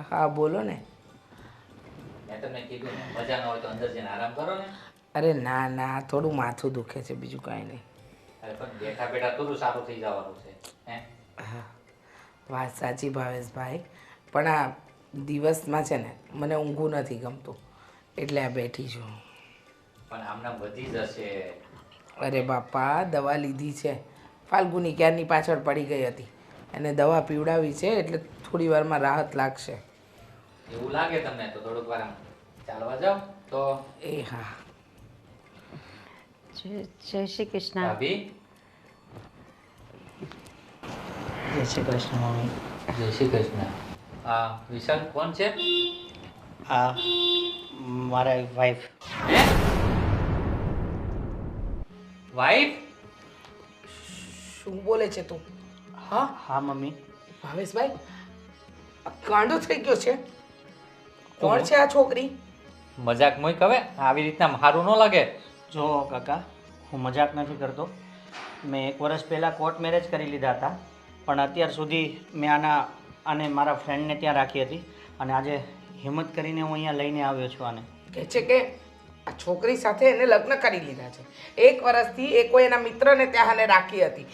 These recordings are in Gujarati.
હા બોલો ને. મેં તમને કીધું ને મજા ન હોય તો અંદર જઈને આરામ કરો ને. અરે ના ના, થોડું માથું દુખે છે, બીજું કાંઈ નહીં. અરે પણ બેઠા બેઠા થોડું સારું થઈ જવાનું છે હે. વાત સાચી ભાવેશભાઈ, પણ આ દિવસમાં છે ને મને ઊંઘું નથી ગમતું, એટલે આ બેઠી છું. પણ આમના વધી જશે. અરે બાપા, દવા લીધી છે. ફાલ્ગુની ક્યારની પાછળ પડી ગઈ હતી, અને દવા પીવડાવી છે, એટલે થોડી વારમાં રાહત લાગશે. એવું લાગે તમને તો થોડુંક વાર આમ ચાલવા જાઓ તો. એ હા. જય શ્રી કૃષ્ણ. ભાભી. જય શ્રી કૃષ્ણ મમ્મી. જય શ્રી કૃષ્ણ. હા વિશાલ કોણ છે? આ મારા વાઈફ. હે વાઈફ? શું બોલે છે તું? હા હા મમ્મી. ભાવેશભાઈ, આ ગાંડો થઈ ગયો છે. કોણ છે આ છોકરી? મજાક મોય હવે આવી રીતના મારું ન લાગે. જો કાકા, હું મજાક નથી કરતો. મેં 1 વર્ષ પહેલાં કોર્ટ મેરેજ કરી લીધા હતા, પણ અત્યાર સુધી મેં આને મારા ફ્રેન્ડને ત્યાં રાખી હતી, અને આજે હિંમત કરીને હું અહીંયા લઈને આવ્યો છું આને. કહે છે કે આ છોકરી સાથે એને લગ્ન કરી લીધા છે. 1 વર્ષથી એ કોઈ એના મિત્રને ત્યાં એને રાખી હતી.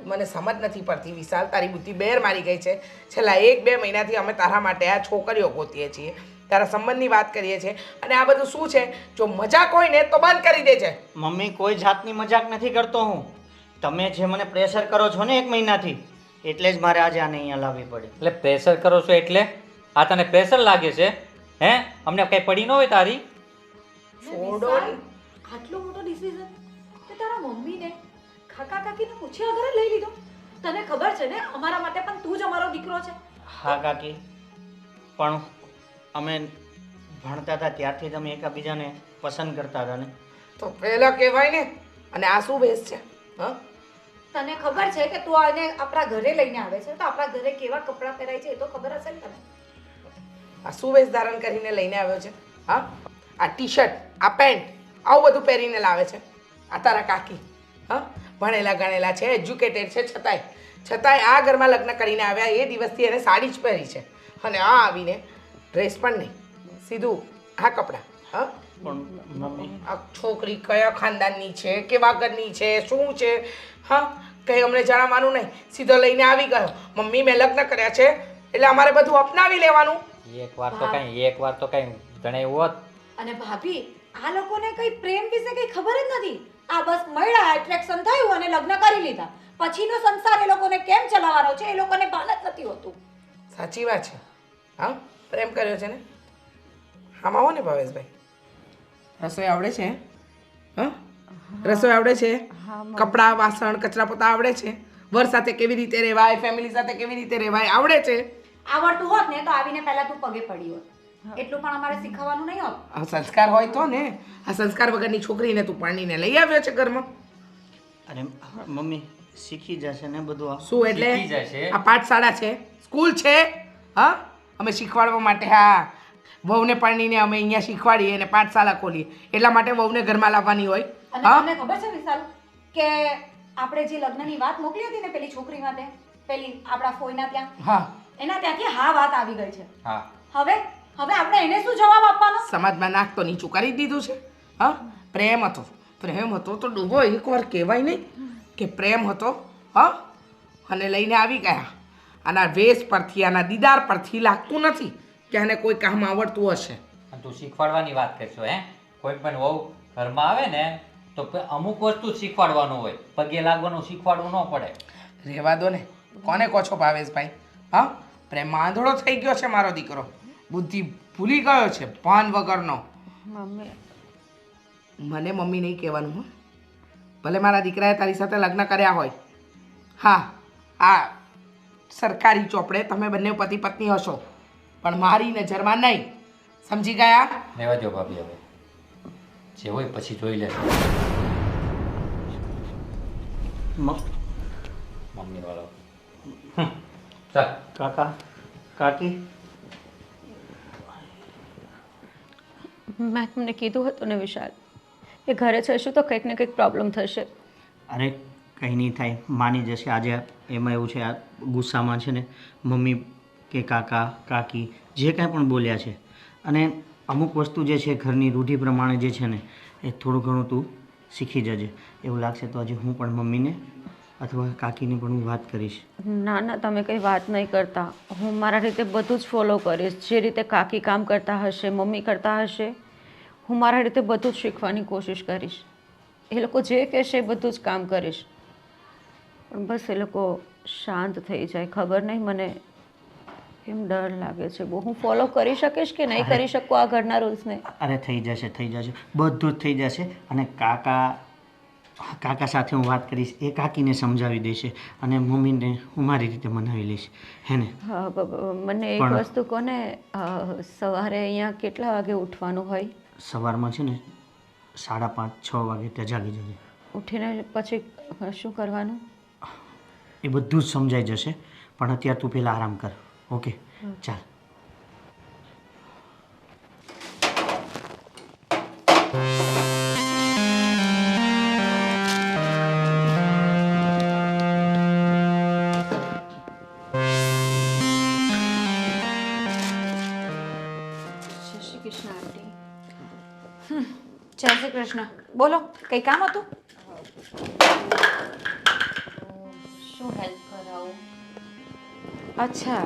મને સમજ નથી પડતી વિશાલ, તારી બુદ્ધિ બેર મારી ગઈ છે. છેલ્લા 1-2 મહિનાથી અમે તારા માટે આ છોકરીઓ ગોતીએ છીએ, તારા સંબંધની વાત કરીએ છીએ, અને આ બધું શું છે? જો મજાક હોય ને તો બંધ કરી દેજે. મમ્મી, કોઈ જાતની મજાક નથી કરતો હું. તમે જે મને પ્રેશર કરો છો ને 1 મહિનાથી, એટલે જ મારે આજે આને અહીંયા લાવવી પડી. એટલે પ્રેશર કરો છો એટલે? આ તને પ્રેશર લાગે છે હે? અમને કઈ પડી ન હોય તારી? છોડો ને. આટલો મોટો ડિસિઝન તે તારા મમ્મીને કાકા કાકીને પૂછ્યા વગર લઈ લીધો? તને ખબર છે ને અમારા માટે પણ તું જ અમારો દીકરો છે. હા કાકી, પણ અમે ભણતા હતા ત્યારથી તમે એકબીજાને પસંદ કરતા હતા ને. તો પહેલા કહેવાય ને. અને આ શું બેસ છે? હા, તને ખબર છે કે તું આને આપણા ઘરે લઈને આવે છે તો આપણા ઘરે કેવા કપડાં પહેરાય છે એ તો ખબર હશે ને તને? આ શું વેશ ધારણ કરીને લઈને આવ્યો છે? હા, આ ટી શર્ટ, આ પેન્ટ, આવું બધું પહેરીને લાવે છે આ તારા કાકી? હા, ભણેલા ગણેલા છે, એજ્યુકેટેડ છે, છતાંય આ ઘરમાં લગ્ન કરીને આવ્યા એ દિવસથી એને સાડી જ પહેરી છે, અને આ આવીને ડ્રેસ પણ નહીં, સીધું આ કપડાં. હા, પણ મમ્મી, આ છોકરી કયા ખાનદાનની છે, કેવા ઘરની છે, શું છે? હા, કંઈ અમને જણાવવાનું નહીં, સીધો લઈને આવી ગયો. મમ્મી મેં લગ્ન કર્યા છે એટલે અમારે બધું અપનાવી લેવાનું. એક વાર તો કઈ જણાવ્યું હોત. અને ભાભી, આ લોકોને કઈ પ્રેમ વિશે કઈ ખબર જ નથી. આ બસ મળ્યા, એટ્રેક્શન થયું અને લગ્ન કરી લીધા. પછીનો સંસાર એ લોકોને કેમ ચલાવવાનો છે એ લોકોને ભાન જ નથી હોતું. સાચી વાત છે. હા, પ્રેમ કર્યો છે ને. આમાં હો ને ભાવેશભાઈ, રસોઈ આવડે છે? હા, રસોઈ આવડે છે? કપડાં વાસણ કચરા પોતા આવડે છે? વર સાથે કેવી રીતે રહેવાય, ફેમિલી સાથે કેવી રીતે રહેવાય આવડે છે? આવડતું હોત ને તો આવીને પહેલા તું પગે પડી હોત. એટલું પણ અમારે શીખવાનું નહીં હોત. આ સંસ્કાર હોય તો ને. આ સંસ્કાર વગરની છોકરીને તું પાણીને લઈ આવ્યો છે ઘરમાં. અરે મમ્મી, શીખી જશે ને બધું આ. શું એટલે? શીખી જશે. આ પાઠશાળા છે, સ્કૂલ છે? હા, અમે શીખવાડવા માટે, હા, વહુને પરણીને અમે અહીંયા શીખવાડીએ અને પાઠશાળા ખોલીએ, એટલા માટે વહુને ઘરમાં લાવવાની હોય. અને હા, તમને ખબર છે વિશાલ કે આપણે જે લગ્નની વાત મોકલી હતી ને પેલી છોકરી માટે, પેલી આપણા ફોઈના ત્યાં, હા, એના ત્યાંથી હા વાત આવી ગઈ છે. હા, હવે આપણે એને શું જવાબ આપવાનો? સમાજમાં નાક તો નીચું કરી જ દીધું છે. હા, પ્રેમ હતો તો ડૂબો એકવાર કહેવાય નહીં કે પ્રેમ હતો. હા, અને લઈને આવી ગયા. આના વેશ પરથી, આના દીદાર પરથી લાગતું નથી કે આને કોઈ કામ આવડતું હશે. અને તું શીખવાડવાની વાત કરશો હે? કોઈ પણ વહુ ઘરમાં આવે ને તો અમુક વસ્તુ શીખવાડવાનું હોય, પગે લાગવાનું શીખવાડવું ન પડે. રહેવા દો ને. કોને કહો છો ભાવેશભાઈ? હા, પ્રેમમાં આંધળો થઈ ગયો છે મારો દીકરો, બુદ્ધિ ભૂલી ગયો છે, ભાન વગરનો. મમ્મી, મને મમ્મી નહીં કહેવાનું. હં, ભલે મારા દીકરાએ તારી સાથે લગ્ન કર્યા હોય. હા, આ સરકારી ચોપડે તમે બંને પતિ પત્ની હશો, પણ મારી નજરમાં નહીં. સમજી ગયા? રહેવા દો ભાભી, હવે જે હોય પછી જોઈ લેજો. મમ્મી વાળો ચાલ. કાકા, કાકી, મેં તમને કીધું હતું ને વિશાલ, એ ઘરે જશું તો કંઈક ને કંઈક પ્રોબ્લેમ થશે. અરે કંઈ નહીં થાય, માની જશે. આજે એમાં એવું છે, આ ગુસ્સામાં છે ને મમ્મી કે કાકા કાકી જે કાંઈ પણ બોલ્યા છે, અને અમુક વસ્તુ જે છે ઘરની રૂઢિ પ્રમાણે જે છે ને એ થોડું ઘણું તું શીખી જજે. એવું લાગશે તો હજી હું પણ મમ્મીને અથવા કાકીને પણ હું વાત કરીશ. ના ના, તમે કંઈ વાત નહીં કરતા. હું મારા રીતે બધું જ ફોલો કરીશ. જે રીતે કાકી કામ કરતા હશે, મમ્મી કરતા હશે, હું મારા રીતે બધું જ શીખવાની કોશિશ કરીશ. એ લોકો જે કહેશે એ બધું જ કામ કરીશ. પણ બસ એ લોકો શાંત થઈ જાય. ખબર નહીં મને કેમ ડર લાગે છે બહુ. હું ફોલો કરી શકીશ કે નહીં કરી શકું આ ઘરના રૂલ્સને? અરે થઈ જશે બધું જ થઈ જશે. અને કાકા સાથે હું વાત કરીશ, એ કાકીને સમજાવી દેશે અને મમ્મીને હું મારી રીતે મનાવી લઈશ, હે ને? હા, મને એક પણ- વસ્તુ કહો ને, સવારે અહીંયા કેટલા વાગે ઉઠવાનું હોય? સવારમાં છે ને 5:30-6 વાગે ત્યાં જાગી જજે. ઉઠીને પછી શું કરવાનું? એ બધું જ સમજાઈ જશે, પણ અત્યારે તું પહેલાં આરામ કર. ઓકે, ચાલ. જય શ્રી કૃષ્ણ આંટી. જય શ્રી કૃષ્ણ. બોલો, કંઈ કામ હતું? શું હેલ્પ કરાવું? અચ્છા,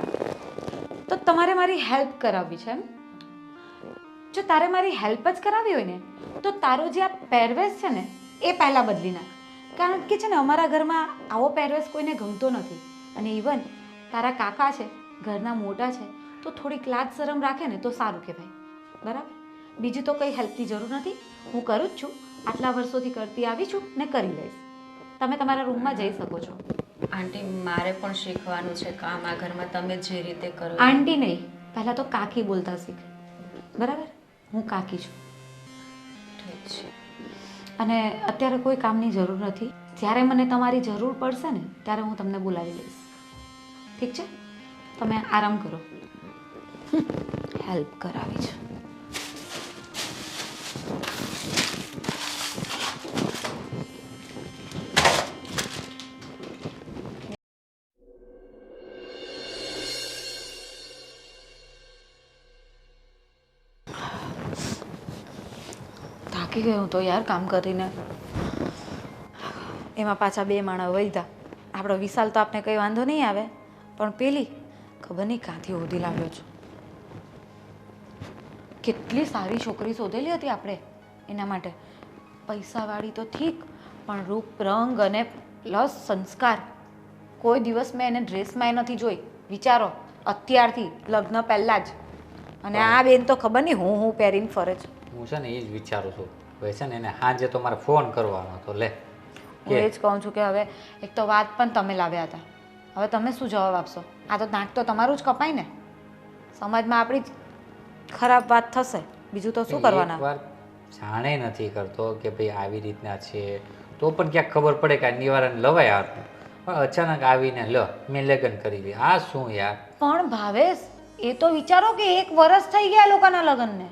તો તમારે મારી હેલ્પ કરાવવી છે એમ? જો તારે મારી હેલ્પ જ કરાવી હોય ને તો તારો જે આ પહેરવેશ છે ને એ પહેલાં બદલી નાખ. કારણ કે છે ને અમારા ઘરમાં આવો પહેરવેશ કોઈને ગમતો નથી. અને ઇવન તારા કાકા છે, ઘરના મોટા છે, તો થોડીક લાજ શરમ રાખે ને તો સારું કહેવાય. બરાબર? બીજી તો કંઈ હેલ્પની જરૂર નથી. હું કરું જ છું, આટલા વર્ષોથી કરતી આવી છું ને કરી લઈશ. તમે તમારા રૂમમાં જઈ શકો છો. આંટી, મારે પણ શીખવાનું છે કામ આ ઘરમાં. તમે જે રીતે કરો. આંટી નહીં, પહેલાં તો કાકી બોલતા શીખ. બરાબર? હું કાકી છું. ઠીક છે. અને અત્યારે કોઈ કામની જરૂર નથી. જ્યારે મને તમારી જરૂર પડશે ને ત્યારે હું તમને બોલાવી લઈશ. ઠીક છે? તમે આરામ કરો. હેલ્પ કરાવી છે. થાકી ગઈ હું તો યાર કામ કરીને. એમાં પાછા 2 માણસ વૈધા. આપણો વિશાલ તો આપણે કંઈ વાંધો નહીં આવે, પણ પેલી ખબર નહીં ક્યાંથી ઓધી લાવ્યો છું. કેટલી સારી છોકરી શોધેલી હતી આપણે એના માટે. પૈસાવાળી તો ઠીક, પણ રૂપ રંગ અને પ્લસ સંસ્કાર. કોઈ દિવસ મેં એને ડ્રેસમાં નથી જોઈ. વિચારો, અત્યારથી લગ્ન પહેલાં જ. અને આ બેન તો ખબર નહીં હું પહેરીને ફરે છે. હું છે ને એ જ વિચારું છું. હવે છે ને એને સાંજે તો મારે ફોન કરવાનો હતો. લે હું એ જ કહું છું કે હવે એક તો વાત પણ તમે લાવ્યા હતા, હવે તમે શું જવાબ આપશો? આ તો નાક તો તમારું જ કપાય ને. સમાજમાં આપણી જ ખરાબ વાત થશે, બીજું તો શું કરવાના. એકવાર જાણે નથી કરતો કે ભાઈ આવી રીતના છે, તો પણ ક્યાંક ખબર પડે કે આ નિવારણ લવાય આપનું. પણ અચાનક આવીને મેં લગ્ન કરી લે, આ શું યાર? પણ ભાવેશ, એ તો વિચારો કે 1 વર્ષ થઈ ગયા લોકોના લગ્નને.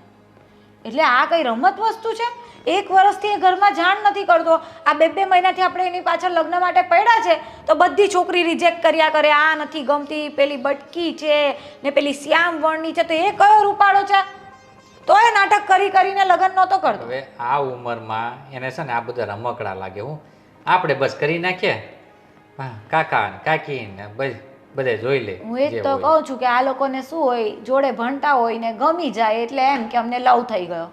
એટલે આ કઈ રમત વસ્તુ છે? 1 વર્ષથી એ ઘરમાં જાણ નથી કરતો. આ 2 મહિનાથી આપણે એની પાછળ લગ્ન માટે પડ્યા છે તો બધી છોકરી રિજેક્ટ કર્યા કરે. આ નથી ગમતી, પેલી બટકી છે ને પેલી શ્યામ વર્ણની છે. તો એ કયો રૂપાળો છે? તો એ નાટક કરીને લગ્ન નહોતો કરતો. હવે આ ઉંમરમાં એને છે ને આ બધા રમકડા લાગે. હું આપણે બસ કરી નાખીએ, કાકા ને કાકી ને બધે જોઈ લે. હું એ જ તો કહું છું કે આ લોકોને શું હોય, જોડે ભણતા હોય ને ગમી જાય એટલે એમ કે અમને લવ થઈ ગયો.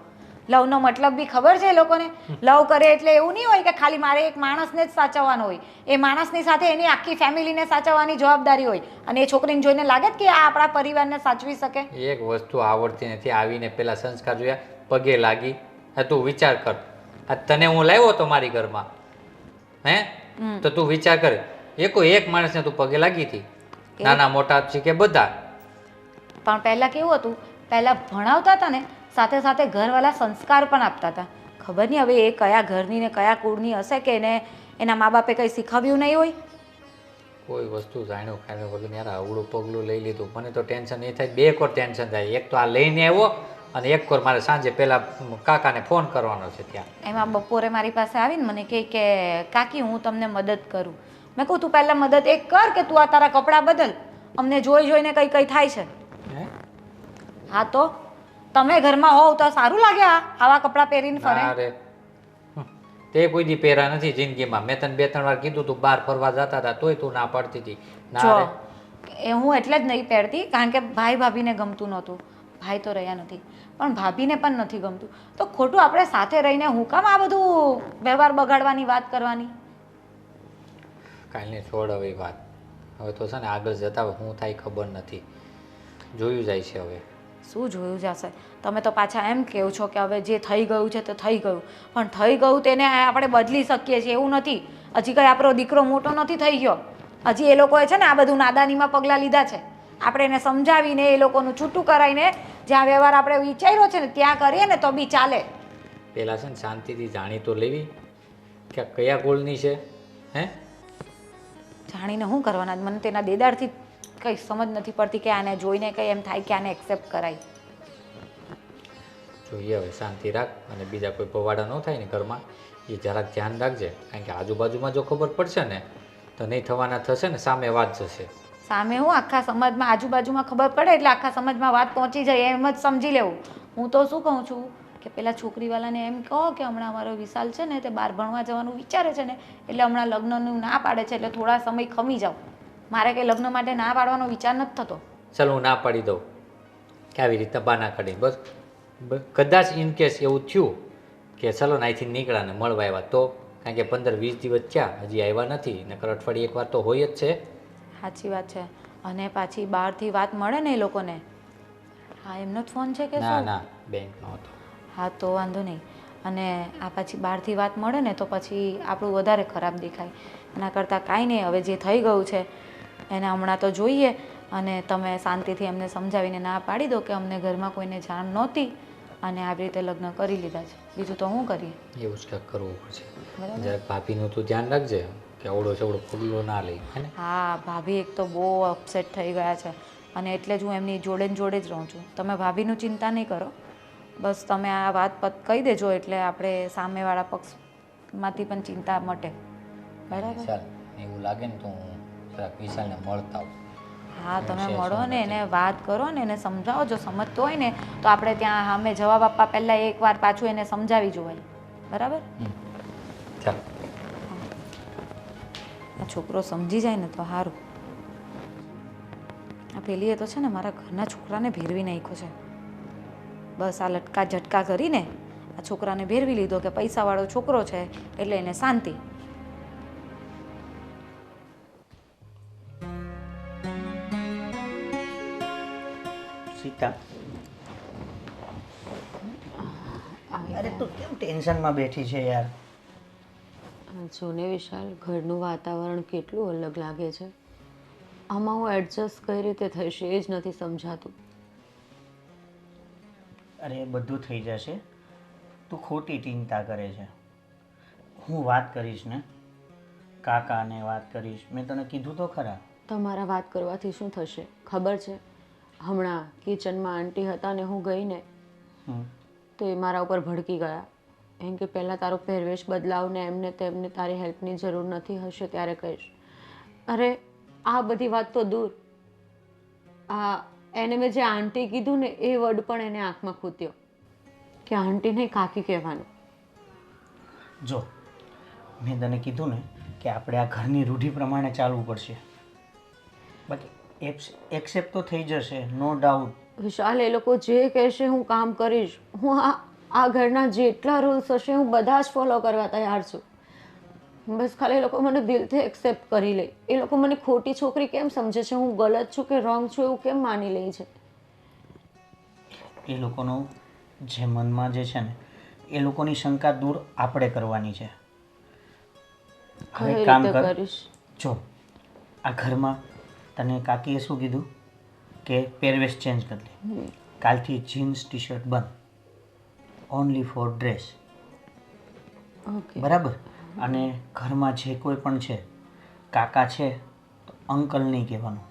લવનો મતલબ બી ખબર છે એ લોકોને? લવ કરે એટલે એવું નહીં હોય કે ખાલી મારે એક માણસને જ સાચવવાનો હોય. એ માણસની સાથે એની આખી ફેમિલીને સાચવવાની જવાબદારી હોય. અને એ છોકરીને જોઈને લાગે કે આ આપણા પરિવારને સાચવી શકે. એક વસ્તુ આવડતી નથી. આવીને પેલા સંસ્કાર જોયા, પગે લાગી. હા, તું વિચાર કર, આ તને હું લાવ્યો તો મારી ઘરમાં, હે? તો તું વિચાર કર, એક માણસને તું પગે લાગી હતી, નાના મોટા છે કે બધા. પણ પહેલાં કેવું હતું, પહેલાં ભણાવતા હતા ને સાથે સાથે ઘરવાળા સંસ્કાર પણ આપતા હતા. ખબર નહીં હવે એ કયા ઘરની ને કયા કુળની હશે કે એને એના મા બાપે કંઈ શીખવ્યું નહીં હોય. કોઈ વસ્તુ જાણ્યું ખાણ્યું વગર યાર આવડું પગલું લઈ લીધું. મને તો ટેન્શન એ થાય, 2 કોર ટેન્શન થાય. એક તો આ લઈને આવ્યો અને એક કોર મારે સાંજે પહેલા કાકાને ફોન કરવાનો છે ત્યાં. એમાં બપોરે મારી પાસે આવીને મને કહે કે કાકી હું તમને મદદ કરું. મેં કહું તું પહેલાં મદદ એક કર કે તું આ તારા કપડાં બદલ અમને જોઈ જોઈને કંઈ કંઈ થાય છે. હે હા તો તમે ઘરમાં હોવ તો સારું લાગે આવા કપડાં પહેરીને ફરે. ના રે તે કોઈ દી પહેરા નથી જિંદગીમાં. મેં તને 2-3 વાર કીધું તું બહાર ફરવા જતા હતા તોય તું ના પાડતી હતી. ના જો રે એ હું એટલે જ નહીં પહેરતી કારણ કે ભાઈ ભાભીને ગમતું નહોતું. ભાઈ તો રહ્યા નથી પણ ભાભીને પણ નથી ગમતું. તો ખોટું આપણે સાથે રહીને હું કામ આ બધું વ્યવહાર બગાડવાની વાત કરવાની. કાલની છોડ હવે વાત. હવે તો છે ને આગળ જતા હું થાય ખબર નથી. જોયું જાય છે હવે. શું જોયું જશે? તમે તો પાછા એમ કહો છો કે હવે જે થઈ ગયું છે તે થઈ ગયું, પણ થઈ ગયું તેને આપણે બદલી શકીએ છીએ એવું નથી. હજી કંઈ આપણો દીકરો મોટો નથી થઈ ગયો. હજી એ લોકોએ છે ને આ બધું નાદાનીમાં પગલાં લીધા છે. આપણે એને સમજાવીને એ લોકોનું છૂટું કરાવીને જ્યાં વ્યવહાર આપણે વિચાર્યો છે ને ત્યાં કરીએ ને તો બી ચાલે. પહેલાં છે ને શાંતિથી જાણી તો લેવી કે આ કયા ગોળની છે. હે જાણીને શું કરવાના? મને તેના દેદારથી કંઈ સમજ નથી પડતી કે આને જોઈને કંઈ એમ થાય કે આને એક્સેપ્ટ કરાય. જોઈએ હવે શાંતિ રાખ અને બીજા કોઈ પવાડા ન થાય ને ઘરમાં એ જરાક ધ્યાન રાખજે. કારણ કે આજુબાજુમાં જો ખબર પડશે ને તો નહીં થવાના થશે ને સામે વાત જશે. સામે હું આખા સમાજમાં આજુબાજુમાં ખબર પડે એટલે આખા સમાજમાં વાત પહોંચી જાય એમ જ સમજી લેવું. હું તો શું કહું છું કે પેલા છોકરીવાલાને એમ કહો કે હમણાં અમારો વિશાલ છે ને તે બહાર ભણવા જવાનું વિચારે છે ને એટલે હમણાં લગ્નનું ના પાડે છે એટલે થોડા સમય ખમી જાઓ. મારે કંઈ લગ્ન માટે ના પાડવાનો વિચાર નથી થતો. ચાલ હું ના પાડી દઉં કે આવી રીતે બાના કાઢી બસ. કદાચ ઇન કેસ એવું થયું કે ચલો ને અહીંથી નીકળ્યા ને મળવા આવ્યા તો કારણ કે 15-20 દિવસ થયા હજી આવ્યા નથી નકર અઠવાડિયે એકવાર તો હોય જ છે. સાચી વાત છે. અને પાછી બહારથી વાત મળે ને એ લોકોને. હા એમનો જ ફોન છે કે ના શું? ના બેંકનો હતો. હા તો વાંધો નહીં. અને આ પછી બહારથી વાત મળે ને તો પછી આપણું વધારે ખરાબ દેખાય. એના કરતાં કાંઈ નહીં, હવે જે થઈ ગયું છે એને હમણાં તો જોઈએ. અને તમે શાંતિથી એમને સમજાવીને ના પાડી દો કે અમને ઘરમાં કોઈને જાણ નહોતી અને આવી રીતે લગ્ન કરી લીધા છે. બીજું તો શું કરીએ? એવું જ કંઈક કરવું પડશે. બરાબર. જરાક ભાભીનું તું ધ્યાન રાખજે કે અવળો ચવડો પગલો ના લઈ. હે ને હા ભાભી એક તો બહુ અપસેટ થઈ ગયા છે અને એટલે જ હું એમની જોડે ને જોડે જ રહું છું. તમે ભાભીનું ચિંતા નહીં કરો, બસ તમે આ વાત કહી દેજો એટલે આપણે સામેવાળા પક્ષમાંથી પણ ચિંતા મટે. બરાબર. ચાલ એવું લાગે ને તો હું જરાક વિશાલને મળતા આવું. હા તમે છે, મળો શું ને નથી. એને વાત કરો ને એને સમજાવો. જો સમજતો હોય ને તો આપણે ત્યાં સામે જવાબ આપવા પહેલાં એકવાર પાછું એને સમજાવી જોવાય. બરાબર. ચાલ આ છોકરો સમજી જાય ને તો સારું. આ પેલીએ તો છે ને મારા ઘરના છોકરાને ભેરવી નાખ્યો છે. બસ આ લટકા ઝટકા કરીને આ છોકરાને ભેરવી લીધો કે પૈસાવાળો છોકરો છે એટલે એને શાંતિ. સીતા, અરે તું કેમ ટેન્શનમાં બેઠી છે યાર? જો ને વિશાલ, ઘરનું વાતાવરણ કેટલું અલગ લાગે છે. આમાં હું એડજસ્ટ કઈ રીતે થશે એ જ નથી સમજાતું. અરે બધું થઈ જશે, તું ખોટી ચિંતા કરે છે. હું વાત કરીશ ને, કાકાને વાત કરીશ. મેં તને કીધું તો ખરા. તમારા વાત કરવાથી શું થશે ખબર છે? હમણાં કિચનમાં આંટી હતા ને હું ગઈ ને તો એ મારા ઉપર ભડકી ગયા. એમ કે પહેલાં તારો પહેરવેશ બદલાવ ને એમને તેમને તારી હેલ્પની જરૂર નથી હશે ત્યારે કહીશ. અરે આ બધી વાત તો દૂર, આ એને મેં જે આંટી કીધું ને એ વર્ડ પણ એને આંખમાં ખૂત્યો કે આંટીને કાકી કહેવાનું. જો મેં તને કીધું ને કે આપણે આ ઘરની રૂઢિ પ્રમાણે ચાલવું પડશે. બાકી એક્સેપ્ટ તો થઈ જશે, નો ડાઉટ. વિશાલ, એ લોકો જે કહેશે હું કામ કરીશ. હું આ ઘરના જેટલા રૂલ્સ હશે હું બધા જ ફોલો કરવા તૈયાર છું. બસ ખાલી એ લોકો મને દિલથી એક્સેપ્ટ કરી લે. એ લોકો મને ખોટી છોકરી કેમ સમજે છે, હું ગલત છું કે રોંગ છું એવું કેમ માની લે છે? એ લોકોનો જે મનમાં જે છે ને એ લોકોની શંકા દૂર આપણે કરવાની છે. કઈ હવે કામ રીતે કર. કરીશ? જો આ ઘરમાં તને કાકીએ શું કીધું કે પહેરવેશ ચેન્જ કરી લે. કાલથી જીન્સ ટી શર્ટ બંધ, ઓનલી ફોર ડ્રેસ. ઓકે. બરાબર. અને ઘરમાં જે કોઈ પણ છે, કાકા છે તો અંકલ નહીં કહેવાનું,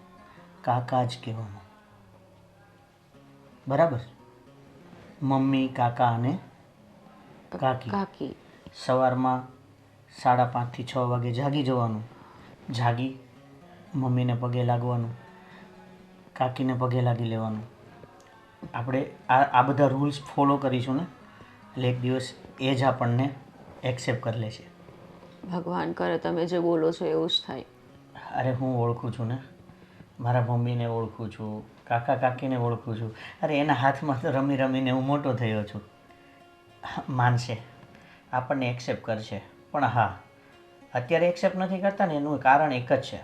કાકા જ કહેવાનું. બરાબર. મમ્મી, કાકા અને કાકી. કાકી. સવારમાં 5:30 થી 6 વાગે જાગી જવાનું. જાગી મમ્મીને પગે લાગવાનું. કાકીને પગે લાગી લેવાનું. આપણે આ બધા રૂલ્સ ફોલો કરીશું ને એટલે એક દિવસ એ જ આપણને એક્સેપ્ટ કરી લેશે. ભગવાન કરે તમે જે બોલો છો એવું જ થાય. અરે હું ઓળખું છું ને, મારા મમ્મીને ઓળખું છું, કાકા કાકીને ઓળખું છું. અરે એના હાથમાં તો રમી રમીને હું મોટો થયો છું. માનશે, આપણને એક્સેપ્ટ કરશે. પણ હા, અત્યારે એક્સેપ્ટ નથી કરતા ને એનું કારણ એક જ છે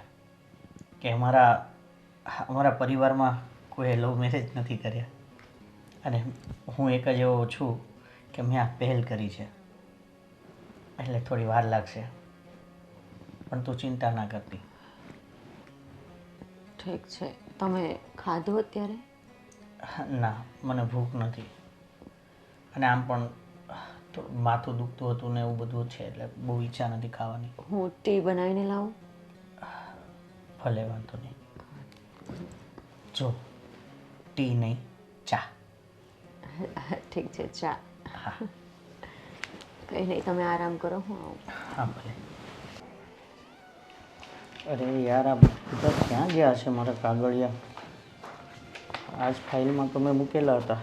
કે અમારા પરિવારમાં કોઈ લવ મેરેજ નથી કર્યા અને હું એક જ એવો છું કે મેં આ પહેલ કરી છે. એટલે થોડી વાર લાગશે, પણ તું ચિંતા ના કરતી. ઠીક છે. તમે ખાધું અત્યારે? ના, મને ભૂખ નથી અને આમ પણ માથું દુખતું હતું ને એવું બધું છે એટલે બહુ ઈચ્છા નથી ખાવાની. હું ટી બનાવીને લાવું? ભલે, વાંધો નહીં. જો, ટી નહીં, ચા. ઠીક છે, ચા. હા કંઈ નહીં, તમે આરામ કરો, હું આવું. હા ભલે. અરે યાર, આ બધા ક્યાં ગયા છે મારા કાગળિયા? આજ ફાઇલમાં તો મેં મૂકેલા હતા.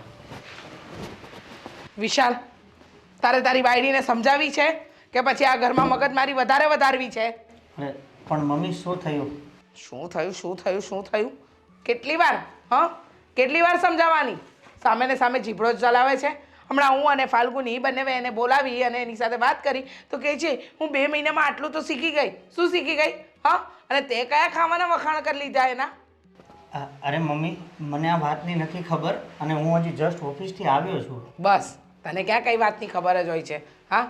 વિશાલ, તારે તારી બાયડીને સમજાવી છે કે પછી આ ઘરમાં મગજમારી વધારવી છે? અરે પણ મમ્મી, શું થયું? શું થયું? કેટલી વાર કેટલી વાર સમજાવવાની? સામે ને સામે જીભડો જ ચલાવે છે. હમણાં હું અને ફાલ્ગુની બંને એને બોલાવી અને એની સાથે વાત કરી તો કહે છે હું 2 મહિનામાં આટલું તો શીખી ગઈ. શું શીખી ગઈ? અને તે કયા ખાવાના વખાણ કરી લીધા એના? અરે મમ્મી, મને આ વાતની નથી ખબર અને હું હજી જસ્ટ ઓફિસથી આવ્યો છું. બસ, તને ક્યાં કઈ વાતની ખબર જ હોય છે? હા,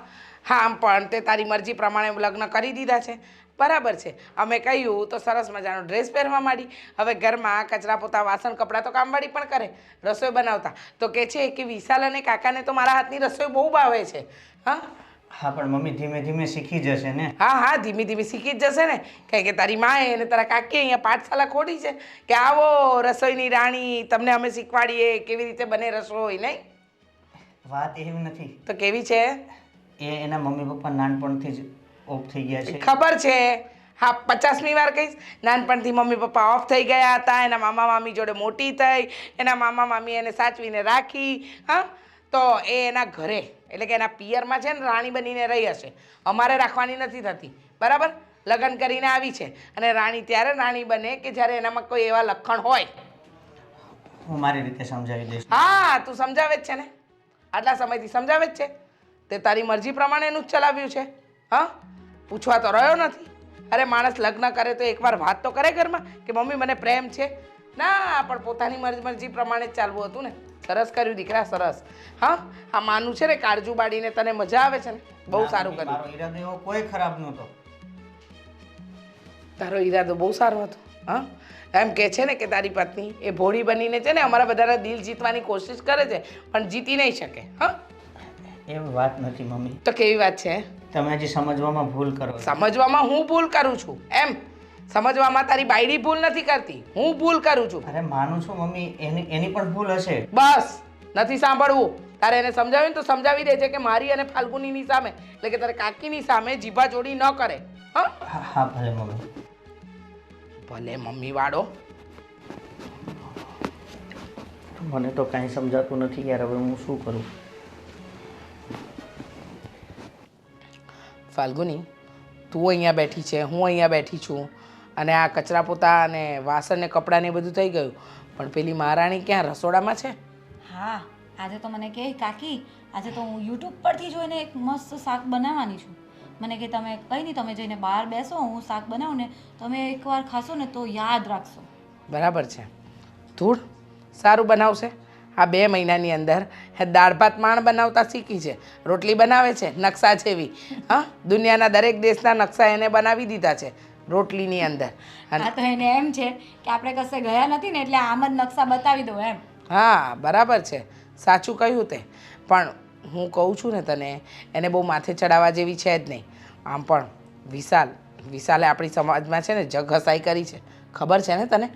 આમ પણ તે તારી મરજી પ્રમાણે લગ્ન કરી દીધા છે, બરાબર છે. અમે કહ્યું તો સરસ મજાનો ડ્રેસ પહેરવા માંડી. હવે ઘરમાં કચરા પોતા વાસણ કપડાં તો કામવાળી પણ કરે, રસોઈ બનાવતા. તો કહે છે કે વિશાલ અને કાકાને તો મારા હાથની રસોઈ બહુ ભાવે છે. હા પણ મમ્મી, ધીમે ધીમે શીખી જશે ને. હા, ધીમે ધીમે શીખી જ જશે ને. કારણ કે તારી માએ અને તારા કાકીએ અહીંયા પાઠશાળા ખોલી છે કે આવો રસોઈની રાણી, તમને અમે શીખવાડીએ કેવી રીતે બને રસોઈ. નહીં, વાત એવી નથી. તો કેવી છે? એના મમ્મી પપ્પા નાનપણથી જ ઓફ થઈ ગયા છે. ખબર છે. હા, 50મી વાર કહીશ. નાનપણથી મમ્મી પપ્પા ઓફ થઈ ગયા હતા. એના મામા મામી જોડે મોટી થઈ, એના મામા મામી એને સાચવીને રાખી. તો એ એના ઘરે એટલે કે એના પિયરમાં છે ને રાણી બનીને રહી હશે. અમારે રાખવાની નથી થતી, બરાબર? લગ્ન કરીને આવી છે અને રાણી ત્યારે રાણી બને કે જ્યારે એનામાં કોઈ એવા લક્ષણ હોય. હું મારી રીતે સમજાવી દઈશ. હા, તું સમજાવે જ છે ને, આટલા સમયથી સમજાવે જ છે. તે તારી મરજી પ્રમાણે એનું જ ચલાવ્યું છે. પૂછવા તો રહ્યો નથી. અરે માણસ લગ્ન કરે તો એકવાર વાત તો કરે ઘરમાં કે મમ્મી મને પ્રેમ છે. ના, પણ પોતાની મરજી પ્રમાણે જ ચાલવું હતું ને. સરસ કર્યું દીકરા, સરસ. આ માનું છે ને કાળજુ બાળીને તને મજા આવે છે ને, બહુ સારું કર્યું. મારો ઈરાદો એવો કોઈ ખરાબ નહોતો. તારો ઈરાદો બહુ સારો હતો. એમ કે છે ને કે તારી પત્ની એ ભોળી બનીને છે ને અમારા બધાના દિલ જીતવાની કોશિશ કરે છે પણ જીતી નહીં શકે. એવી વાત નથી મમ્મી. તો કેવી વાત છે? તમે હજી સમજવામાં ભૂલ કરો છો. સમજવામાં હું ભૂલ કરું છું એમ? સમજવામાં તારી બાયડી ભૂલ નથી કરતી, હું ભૂલ કરું છું. અરે માનું છું મમ્મી, એની પણ ભૂલ હશે. બસ, નથી સાંભળવું. તારે એને સમજાવીને તો સમજાવી દે છે કે મારી અને ફાલ્ગુનીની સામે એટલે કે તારે કાકીની સામે જીભા જોડી ન કરે. હા ભલે મમ્મી. ભલે મમ્મી વાળો. મને તો કાંઈ સમજાતું નથી યાર, હવે હું શું કરું? ફાલ્ગુની, તું અહીંયા બેઠી છે, હું અહીંયા બેઠી છું અને આ કચરા પોતા અને વાસણ ને કપડાં ને બધું થઈ ગયું, પણ પેલી મહારાણી ક્યાં રસોડામાં છે? હા, આજે તો મને કહે કાકી, આજે તો હું યુટ્યુબ પરથી જોઈને એક મસ્ત શાક બનાવવાની છું. મને કે તમે કંઈ નહીં, તમે જઈને બહાર બેસો, હું શાક બનાવું ને તમે એકવાર ખાશો ને તો યાદ રાખશો. બરાબર છે. ધૂળ સારું બનાવશે. આ 2 મહિનાની અંદર દાળ ભાત માણ બનાવતા શીખી છે, રોટલી બનાવે છે નકશા જેવી. દુનિયાના દરેક દેશના નકશા એને બનાવી દીધા છે રોટલીની અંદર. હા, તો એને એમ છે કે આપણે કશે ગયા નથી ને એટલે આમ જ નકશા બતાવી દો એમ. હા, બરાબર છે, સાચું કહ્યું તે. પણ હું કહું છું ને તને, એને બહુ માથે ચડાવવા જેવી છે જ નહીં. આમ પણ વિશાલે આપણી સમાજમાં છે ને જગ હસાઈ કરી છે, ખબર છે ને તને?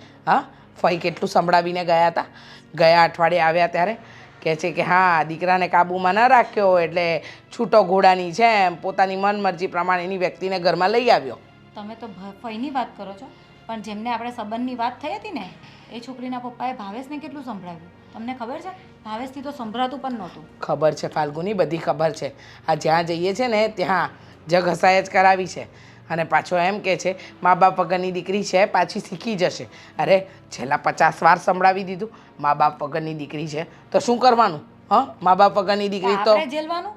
ફઈ કેટલું સંભળાવીને ગયા હતા. ગયા અઠવાડિયે આવ્યા ત્યારે કહે છે કે હા, દીકરાને કાબૂમાં ન રાખ્યો એટલે છૂટો ઘોડાની જેમ પોતાની મન મરજી પ્રમાણેની વ્યક્તિને ઘરમાં લઈ આવ્યો. તમે તો ફઈની વાત કરો છો, પણ જેમને આપણે સંબંધની વાત થઈ હતી ને એ છોકરીના પપ્પાએ ભાવેશને કેટલું સંભળાવ્યું તમને ખબર છે? ભાવેશથી તો સંભળાતું પણ નહોતું. ખબર છે ફાલ્ગુની, બધી ખબર છે. આ જ્યાં જઈએ છે ને ત્યાં જગ હસાય જ કરાવી છે. અને પાછો એમ કે છે મા બાપ વગરની દીકરી છે પાછી શીખી જશે. અરે છેલ્લા 50 વાર સંભળાવી દીધું, મા બાપ વગરની દીકરી છે તો શું કરવાનું? હા, મા બાપ વગરની દીકરી તો આપણે જેલવાનું.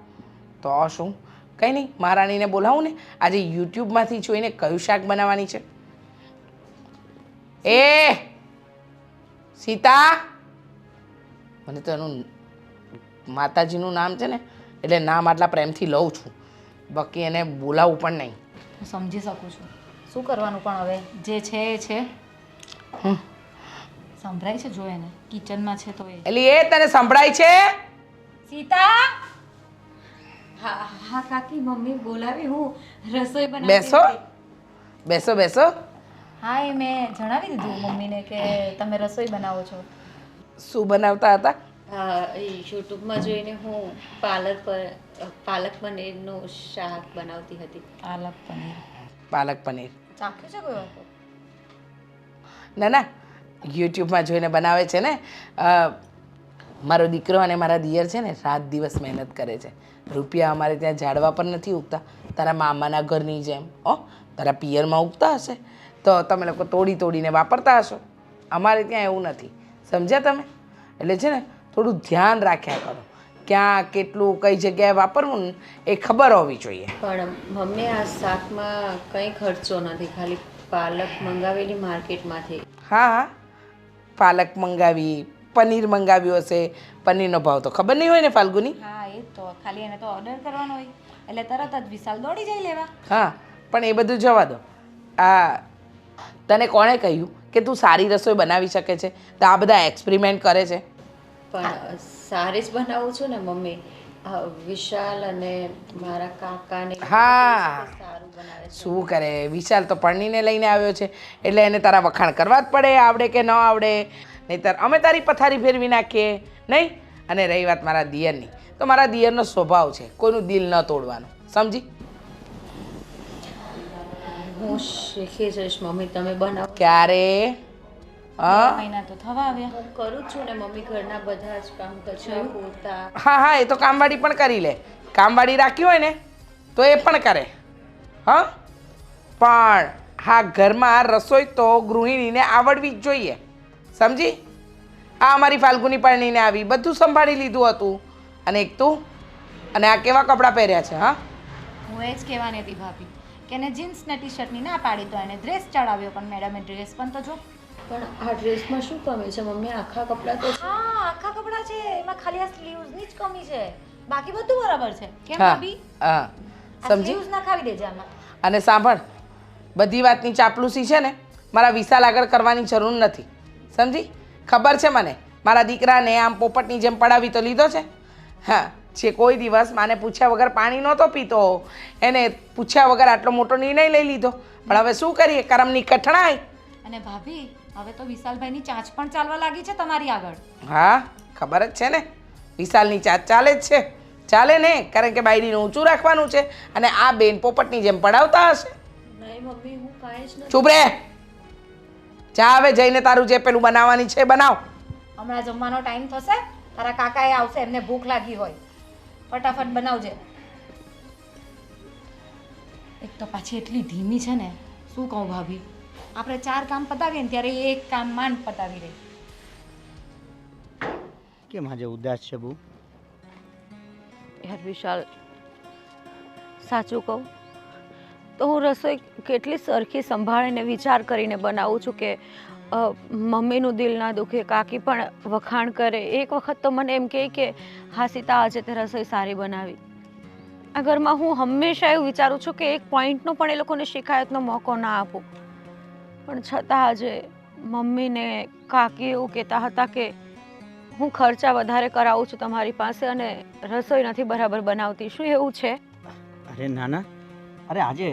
તો શું? કંઈ નહીં, મહારાણીને બોલાવું ને, આજે યુટ્યુબમાંથી જોઈને કયું શાક બનાવવાની છે. એ સીતા, મને તો એનું માતાજીનું નામ છે ને એટલે નામ આટલા પ્રેમથી લઉં છું, બાકી એને બોલાવું પણ નહીં. હું સમજી શકું છું. શું કરવાનું પણ હવે જે છે એ છે. સંભળાય છે જો એને કિચનમાં છે તો એ. એટલે એ તને સંભળાય છે? સીતા. હા હા કાકી, મમ્મી બોલાવી, હું રસોઈ બનાવતી બેસો હતી. બેસો બેસો. હા, એ મેં જણાવી દીધું મમ્મીને કે તમે રસોઈ બનાવો છો. શું બનાવતા હતા? યુટ્યુબમાં જોઈને હું પાલક પનીરનું શાક બનાવતી હતી. પાલક પનીર. પાલક પનીર. ચાખ્યું છે કોઈ વખત? ના ના, યુટ્યુબમાં જોઈને બનાવે છે ને. મારો દીકરો અને મારા દિયર છે ને રાત દિવસ મહેનત કરે છે. રૂપિયા અમારે ત્યાં ઝાડવા પર નથી ઉગતા, તારા મામાના ઘરની જેમ. તારા પિયરમાં ઉગતા હશે તો તમે લોકો તોડી તોડીને વાપરતા હશો. અમારે ત્યાં એવું નથી, સમજ્યા તમે? એટલે છે ને થોડું ધ્યાન રાખ્યા કરો, ક્યાં કેટલું કઈ જગ્યાએ વાપરવું ને એ ખબર હોવી જોઈએ. પણ મમ્મી આ શાકમાં કંઈ ખર્ચો નથી, ખાલી પાલક મંગાવેલી માર્કેટમાંથી. હા હા, પાલક મંગાવી, પનીર મંગાવ્યું હશે. પનીરનો ભાવ તો ખબર નહીં હોય ને ફાલ્ગુની? હા, એ તો ખાલી એને તો ઓર્ડર કરવાનો હોય એટલે તરત જ વિશાલ દોડી જાય લેવા. હા, પણ એ બધું જવા દો. આ તને કોણે કહ્યું કે તું સારી રસોઈ બનાવી શકે છે? તો આ બધા એક્સપેરિમેન્ટ કરે છે. પણ સારી જ બનાવું છું ને મમ્મી. વિશાલ અને મારા કાકાને હા, સારું બનાવે છે. શું કરે વિશાલ તો પરણીને લઈને આવ્યો છે એટલે એને તારા વખાણ કરવા જ પડે, આવડે કે ન આવડે. નહીંતર અમે તારી પથારી ફેરવી નાખીએ નહીં. અને રહી વાત મારા દિયરની, તો મારા દિયરનો સ્વભાવ છે કોઈનું દિલ ન તોડવાનું, સમજી? હું શીખી જઈશ મમ્મી, તમે બનાવો. ક્યારે? 2 મહિના તો થવા આવ્યા. હું કરું છું ને મમ્મી, ઘરના બધા જ કામ કચરા પોતા. હા હા, એ તો કામવાળી પણ કરી લે. કામવાળી રાખી હોય ને તો એ પણ કરે. હા, પણ હા ઘરમાં રસોઈ તો ગૃહિણીને આવડવી જ જોઈએ, સમજી? આ અમારી ફાલ્ગુની પરણીને આવી, બધું સંભાળી લીધું હતું. અને એક તું, અને આ કેવા કપડાં પહેર્યા છે? હા, હું એ જ કહેવાની હતી ભાભી કે એને જીન્સ ને ટી શર્ટની ના પાડી તો એને ડ્રેસ ચડાવ્યો, પણ મેડમે ડ્રેસ પણ તો જો. પણ આ ડ્રેસમાં શું કમી છે મમ્મી? આખા કપડાં તો હા, આખા કપડાં છે, એમાં ખાલી આ સ્લીવ્સની જ કમી છે, બાકી બધું બરાબર છે. કેમ હા ભાભી? હા, આ સમજી? સ્લીવ્સ ના ખાવી દેજે આમાં. અને સાંભળ, બધી વાતની ચાપલુસી છે ને મારા વિશાલ આગળ કરવાની જરૂર નથી, સમજી? ખબર છે મને, મારા દીકરાને આમ પોપટની જેમ પડાવી તો લીધો છે. હા, જે કોઈ દિવસ માને પૂછ્યા વગર પાણી નહોતો પીતો, એને પૂછ્યા વગર આટલો મોટો નિર્ણય લઈ લીધો. પણ હવે શું કરીએ, કરમની કઠણાઈ. અને ભાભી હવે તો વિશાલભાઈની ચાંચ પણ ચાલવા લાગી છે તમારી આગળ. હા, ખબર જ છે ને, વિશાલની ચાચ ચાલે જ છે. ચાલે ને, કારણ કે બાયડીનું ઊંચું રાખવાનું છે અને આ બેન પોપટની જેમ પડાવતા હશે. નહીં મમ્મી, હું કાંઈ જ નથી. ચૂપ રે, જા હવે જઈને તારું જે પેલું બનાવવાની છે બનાવ. હમણાં જમવાનો ટાઈમ થશે, તારા કાકાએ આવશે, એમને ભૂખ લાગી હોય, ફટાફટ બનાવજે. એક તો પાછી એટલી ધીમી છે ને, શું કહું ભાભી, આપણે 4 કામ પતાવીએ ને ત્યારે એ એક કામ માંડ પતાવી રહી. કેમ આજે ઉદાસ છે બહુ? યાર વિશાલ, સાચું કહું તો હું રસોઈ કેટલી સરખી સંભાળીને વિચાર કરીને બનાવું છું કે મમ્મીનું દિલ ના દુખે, કાકી પણ વખાણ કરે. એક વખત તો મને એમ કહે કે હા સીતા, આજે તે રસોઈ સારી બનાવી. આ ઘરમાં હું હંમેશા એવું વિચારું છું કે એક પોઈન્ટનો પણ એ લોકોને શિકાયતનો મોકો ના આપું. પણ છતાં આજે મમ્મીને કાકી એવું કહેતા હતા કે હું ખર્ચા વધારે કરાવું છું તમારી પાસે અને રસોઈ નથી બરાબર બનાવતી. શું એવું છે? અરે નાના, અરે આજે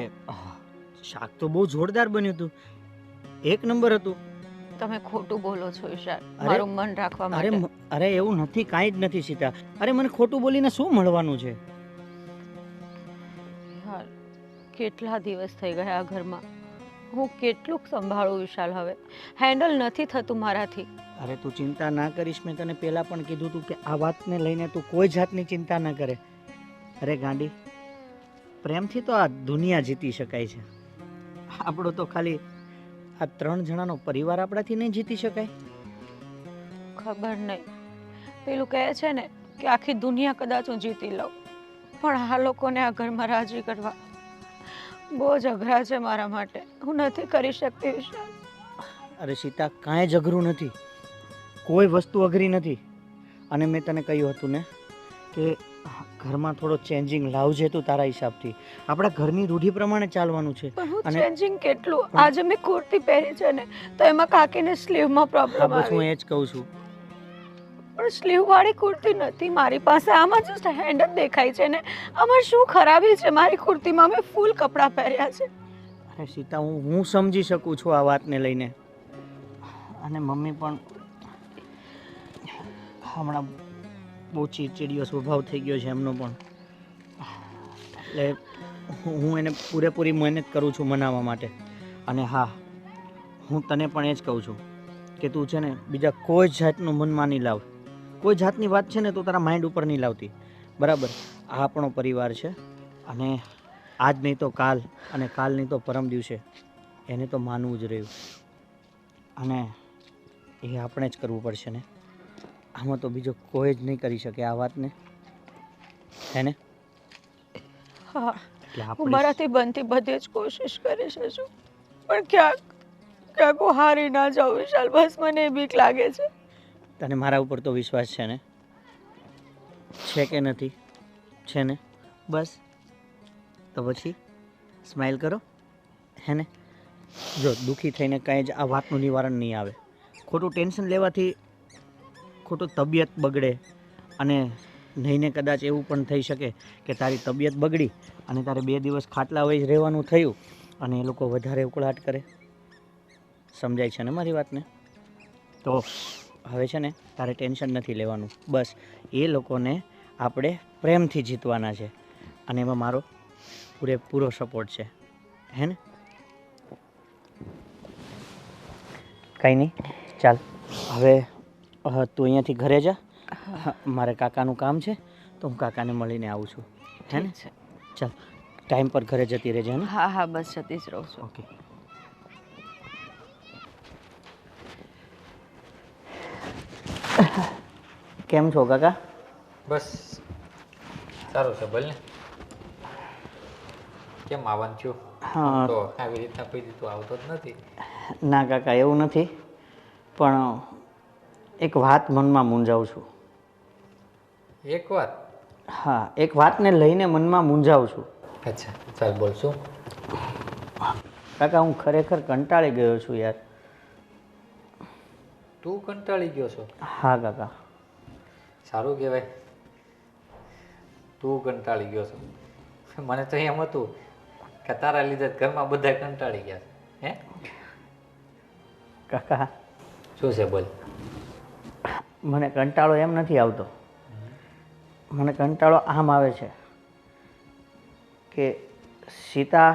શાક તો બહુ જોરદાર બન્યું હતું, 1 નંબર હતું. તમે ખોટું બોલો છો ઈશાર, મારું મન રાખવા અરે માટે. અરે એવું નથી, કાંઈ જ નથી સીતા. અરે મને ખોટું બોલીને શું મળવાનું છે? યાર, કેટલા દિવસ થઈ ગયા આ ઘરમાં, હું કેટલુંક સંભાળું વિશાલ, હવે હેન્ડલ નથી થતું મારાથી. અરે તું ચિંતા ના કરીશ, મેં તને પહેલાં પણ કીધું હતું કે આ વાતને લઈને તું કોઈ જાતની ચિંતા ના કરે. અરે ગાંડી, પ્રેમથી તો આ દુનિયા જીતી શકાય છે. આપણો તો ખાલી આ 3 જણાનો પરિવાર આપણાથી નહીં જીતી શકાય. ખબર નહીં, પેલું કહે છે ને કે આખી દુનિયા કદાચ હું જીતી લઉં, પણ આ લોકોને આ ઘરમાં રાજી કરવા બહુ જ અઘરા છે મારા માટે. હું નથી કરી શકતી વિશાલ. અરે સીતા, કાંઈ જ અઘરું નથી, કોઈ વસ્તુ અઘરી નથી. અને મેં તને કહ્યું હતું ને કે ઘરમાં થોડો ચેન્જિંગ લાવજે તું તારા હિસાબથી. આપણા ઘરની રૂઢિ પ્રમાણે ચાલવાનું છે. પણ હું અને ચેન્જિંગ કેટલું? આજે મેં કુર્તી પહેરી છે ને તો એમાં કાકીને સ્લીવમાં હા, પ્રોબ્લેમ બસ હું આવી. એ જ કહું છું. પણ સ્લીવ વાળી કુર્તી નથી મારી પાસે, આમાં જસ્ટ હેન્ડ જ દેખાય છે ને. આમાં શું ખરાબી છે? મારી કુર્તીમાં મેં ફૂલ કપડાં પહેર્યા છે. અરે સીતા, હું સમજી શકું છું આ વાતને લઈને. અને મમ્મી પણ હમણાં બહુ ચીડચીડિયો સ્વભાવ થઈ ગયો છે એમનો પણ. એટલે હું એને પૂરેપૂરી મહેનત કરું છું મનાવવા માટે. અને હા, હું તને પણ એ જ કહું છું કે તું છે ને બીજા કોઈ જાતનું મનમાં નહીં લાવ. કોઈ જાતની વાત છે ને તું તારા માઇન્ડ ઉપર નહીં લાવતી, બરાબર? આ આપણો પરિવાર છે અને આજ નહીં તો કાલ અને કાલ નહીં તો પરમ દિવસે એને તો માનવું જ રહ્યું. અને એ આપણે જ કરવું પડશે ને. આમાં તો બીજો કોઈ જ નહીં કરી શકે આ વાતને, હે ને? હા, એટલે હું આપણે મારાથી બનતી બધી જ કોશિશ કરી શકું, પણ ક્યાંક ક્યાંક હું હારી ના જાઉં વિશાલ. બસ મને એ બીક લાગે છે. તને મારા ઉપર તો વિશ્વાસ છે ને? છે કે નથી? છે ને? બસ તો પછી સ્માઈલ કરો, હે ને? જો દુઃખી થઈને કાંઈ જ આ વાતનું નિવારણ નહીં આવે. ખોટું ટેન્શન લેવાથી ખોટું તબિયત બગડે. અને નહીં ને કદાચ એવું પણ થઈ શકે કે તારી તબિયત બગડી અને તારે 2 દિવસ ખાટલા વહી રહેવાનું થયું અને એ લોકો વધારે ઉકળાટ કરે. સમજાય છે ને મારી વાતને? તો હવે છે ને તારે ટેન્શન નથી લેવાનું. બસ એ લોકોને આપણે પ્રેમથી જીતવાના છે અને એમાં મારો પૂરેપૂરો સપોર્ટ છે, હે ને? કંઈ નહીં, ચાલ હવે તું અહીંયાથી ઘરે જા. મારે કાકાનું કામ છે તો હું કાકાને મળીને આવું છું, હે ને? ચાલ, ટાઈમ પર ઘરે જતી રહેજે, હે ને? હા હા, બસ જતી જ રહું છું. ઓકે. કેમ છો કાકા? બસ સારું છે, બોલ ને. કેમ આવવાનું થયું? હા. તો આવી રીતના કોઈ દી તું આવતો જ નથી. ના કાકા, એવું નથી, પણ એક વાત મનમાં મૂંઝાવું છું. એક વાત? હા, એક વાતને લઈને મનમાં મૂંઝાવું છું. અચ્છા, ચાલ બોલ, શું? કાકા, હું ખરેખર કંટાળી ગયો છું યાર. તું કંટાળી ગયો છો? હા કાકા. સારું કહેવાય, તું કંટાળી ગયો છો. મને તો એમ હતું કે તારા લીધે જ ઘરમાં બધા કંટાળી ગયા છે. હે કાકા, શું છે બોલ? મને કંટાળો એમ નથી આવતો. મને કંટાળો આમ આવે છે કે સીતા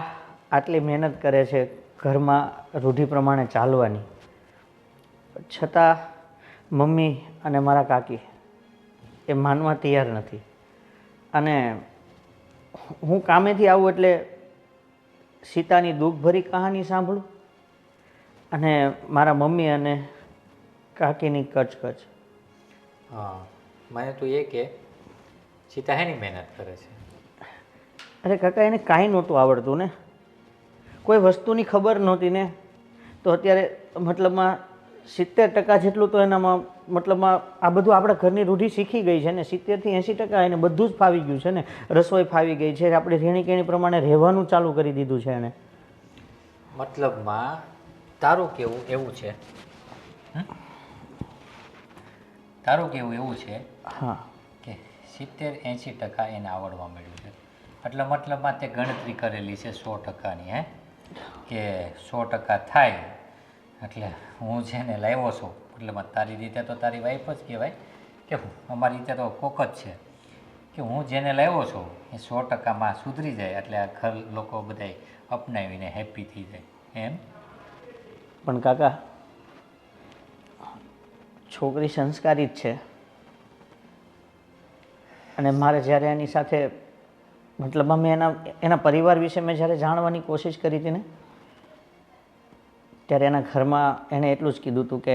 આટલી મહેનત કરે છે ઘરમાં રૂઢિ પ્રમાણે ચાલવાની, છતાં મમ્મી અને મારા કાકી એ માનવા તૈયાર નથી. અને હું કામેથી આવું એટલે સીતાની દુઃખભરી કહાની સાંભળું અને મારા મમ્મી અને કાકીની કચકચ. હા, મને તું એ કે સીતા હેની મહેનત કરે છે? અરે કાકા, એને કાંઈ નહોતું આવડતું ને, કોઈ વસ્તુની ખબર નહોતી ને, તો અત્યારે મતલબમાં 70% જેટલું તો એનામાં મતલબમાં આ બધું આપણા ઘરની રૂઢિ શીખી ગઈ છે ને. 70 થી 80% એને બધું જ ફાવી ગયું છે ને. રસોઈ ફાવી ગઈ છે, આપણે રેણી કેણી પ્રમાણે રહેવાનું ચાલુ કરી દીધું છે એને. મતલબમાં તારું કેવું એવું છે? તારું કેવું એવું છે હા. કે 70-80% એને આવડવા મળ્યું છે, એટલે મતલબમાં તે ગણતરી કરેલી છે 100%ની, હે કે 100% થાય એટલે હું છે ને લાવ્યો છું. એટલે તારી રીતે તો તારી વાઈફ જ કહેવાય કે અમારી રીતે તો કોક જ છે કે હું જેને લાવ્યો છું એ 100%માં સુધરી જાય એટલે આ ઘર લોકો બધાય અપનાવીને હેપી થઈ જાય. એમ? પણ કાકા, છોકરી સંસ્કારી જ છે અને મારે જ્યારે એની સાથે મતલબ અમે એના પરિવાર વિશે મેં જ્યારે જાણવાની કોશિશ કરી હતી ને, ત્યારે એના ઘરમાં એણે એટલું જ કીધું હતું કે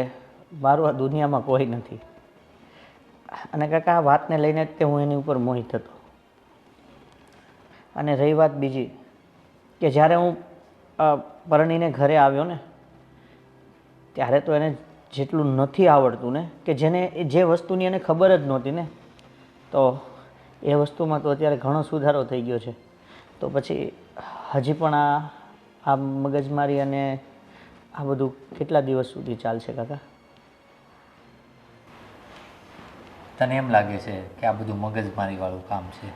મારું આ દુનિયામાં કોઈ નથી. અને કાકા, આ વાતને લઈને જ તે હું એની ઉપર મોહિત હતો. અને રહી વાત બીજી, કે જ્યારે હું પરણીને ઘરે આવ્યો ને, ત્યારે તો એને જેટલું નથી આવડતું ને, કે જે વસ્તુની એને ખબર જ નહોતી ને, તો એ વસ્તુમાં તો અત્યારે ઘણો સુધારો થઈ ગયો છે. તો પછી હજી પણ આ મગજમારી અને આ બધું કેટલા દિવસ સુધી ચાલશે કાકા? તને એમ લાગે છે કે આ બધું મગજમારીવાળું કામ છે?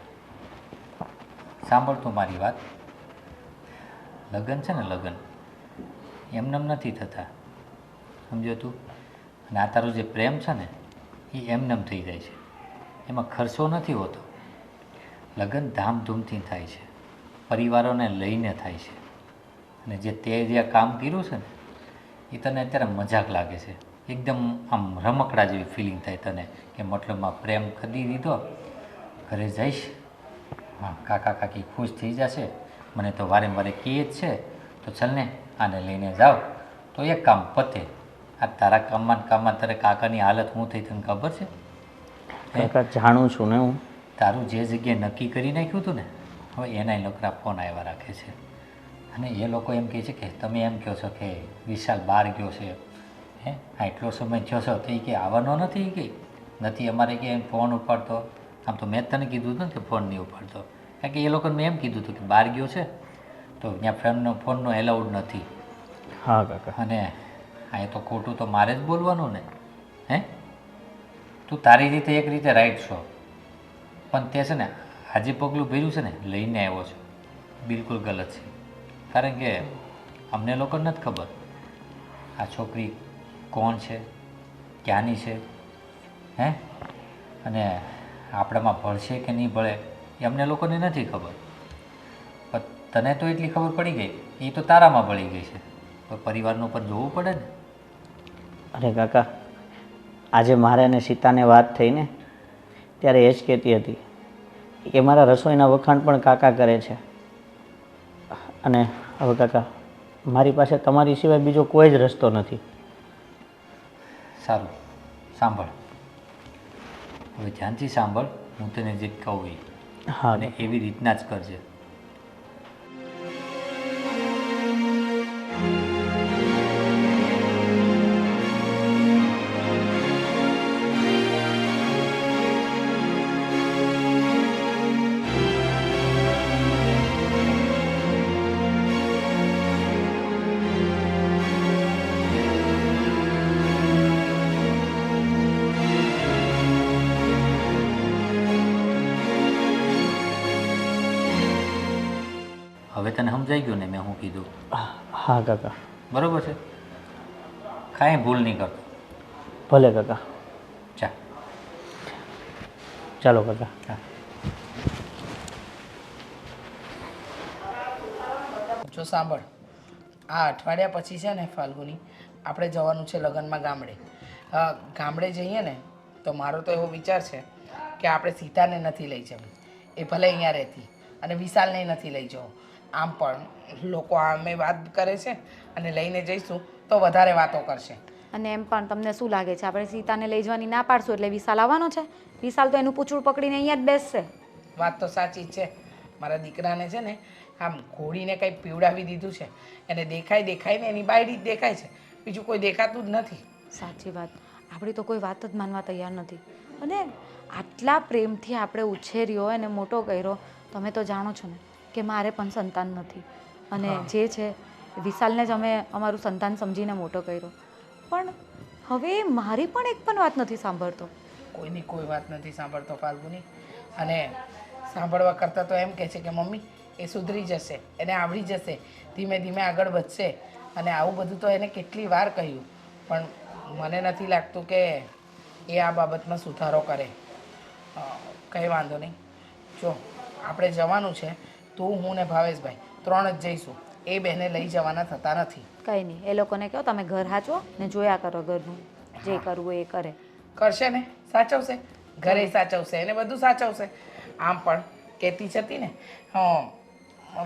સાંભળ તું મારી વાત. લગ્ન છે ને, લગ્ન એમનેમ નથી થતા, સમજો તું. અને આ તારો જે પ્રેમ છે ને, એ એમનેમ થઈ જાય છે. એમાં ખર્ચો નથી હોતો. લગ્ન ધામધૂમથી થાય છે, પરિવારોને લઈને થાય છે. અને જે કામ કર્યું છે ને, એ તને અત્યારે મજાક લાગે છે. એકદમ આમ રમકડા જેવી ફિલિંગ થાય તને, કે મતલબમાં પ્રેમ ખરી દીધો, ઘરે જઈશ, હા કાકા કાકી ખુશ થઈ જશે, મને તો વારે વારે કહે જ છે, તો ચાલ ને આને લઈને જાઓ તો એક કામ પતે. આ તારા કામમાં તારે કાકાની હાલત શું થઈ તને ખબર છે? કાકા, જાણું છું ને હું. તારું જે જગ્યાએ નક્કી કરી નાખ્યું હતું ને, હવે એનાય નોકરા ફોન આવ્યા રાખે છે. અને એ લોકો એમ કહે છે કે તમે એમ કહો છો કે વિશાલ બહાર ગયો છે, હે આ એટલો સમય થયો છો, તો એ કે આવવાનો નથી, કે નથી અમારે કે એમ ફોન ઉપાડતો. આમ તો મેં જ તને કીધું હતું ને કે ફોન નહીં ઉપાડતો, કારણ કે એ લોકોને મેં એમ કીધું હતું કે બહાર ગયો છે તો ત્યાં ફોનનો એલાઉડ નથી. હા કાકા. અને આ તો ખોટું તો મારે જ બોલવાનું ને. હે તું તારી રીતે એક રીતે રાઈટ છો, પણ તે છે ને આજે પગલું ભર્યું છે ને, લઈને આવ્યો છો, બિલકુલ ગલત છે. કારણ કે અમને લોકોને નથી ખબર આ છોકરી કોણ છે, ક્યાંની છે, હે અને આપણામાં ભળશે કે નહીં ભળે એ અમને લોકોને નથી ખબર. પણ તને તો એટલી ખબર પડી ગઈ, એ તો તારામાં ભળી ગઈ છે, તો પરિવારનું પણ જોવું પડે ને. અરે કાકા, આજે મારે અને સીતાને વાત થઈ ને, ત્યારે એ જ કહેતી હતી કે મારા રસોઈના વખાણ પણ કાકા કરે છે. અને હવે કાકા, મારી પાસે તમારી સિવાય બીજો કોઈ જ રસ્તો નથી. સારું, સાંભળ, હવે ધ્યાનથી સાંભળ, હું તને જે કહું એ, હા. અને એવી રીતના જ કરજે. હવે તને સમજાઈ ગયું ને મેં શું કીધું? હા કાકા. બરોબર છે, કાંઈ ભૂલ નહીં કરતો. ભલે કાકા. ચા ચાલો કાકા. હા. જો સાંભળ, આ અઠવાડિયા પછી છે ને ફાલ્ગુની, આપણે જવાનું છે લગ્નમાં ગામડે. ગામડે જઈએ ને તો મારો તો એવો વિચાર છે કે આપણે સીતાને નથી લઈ જવી, એ ભલે અહીંયા રહેતી, અને વિશાલને નથી લઈ જવું. આમ પણ લોકો આમે વાત કરે છે, અને લઈને જઈશું તો વધારે વાતો કરશે. અને એમ પણ તમને શું લાગે છે, આપણે સીતાને લઈ જવાની ના પાડશું એટલે વિશાલ આવવાનો છે? વિશાલ તો એનું પૂંછડું પકડીને અહીંયા જ બેસશે. વાત તો સાચી જ છે. મારા દીકરાને છે ને આમ ઘોડીને કંઈ પીવડાવી દીધું છે, એને દેખાય ને એની બાયડી જ દેખાય છે, બીજું કોઈ દેખાતું જ નથી. સાચી વાત, આપણી તો કોઈ વાત જ માનવા તૈયાર નથી. અને આટલા પ્રેમથી આપણે ઉછેર્યો અને મોટો કર્યો, તમે તો જાણો છો ને કે મારે પણ સંતાન નથી, અને જે છે વિશાલને જ અમે અમારું સંતાન સમજીને મોટો કર્યો, પણ હવે મારી પણ એક પણ વાત નથી સાંભળતો. કોઈની કોઈ વાત નથી સાંભળતો ફાલ્ગુની, અને સાંભળવા કરતાં તો એમ કહે છે કે મમ્મી એ સુધરી જશે, એને આવડી જશે, ધીમે ધીમે આગળ વધશે. અને આવું બધું તો એને કેટલી વાર કહ્યું, પણ મને નથી લાગતું કે એ આ બાબતમાં સુધારો કરે. કંઈ વાંધો નહીં, જો આપણે જવાનું છે, તું હું ને ભાવેશભાઈ 3 જ જઈશું. એ બેને લઈ જવાના થતા નથી. કંઈ નહીં, એ લોકોને કહો તમે ઘર હાચવો ને જોયા કરો ઘરનું જે કરવું એ કરે. કરશે ને, સાચવશે, ઘરે સાચવશે એને બધું સાચવશે. આમ પણ કહેતી જ હતી ને,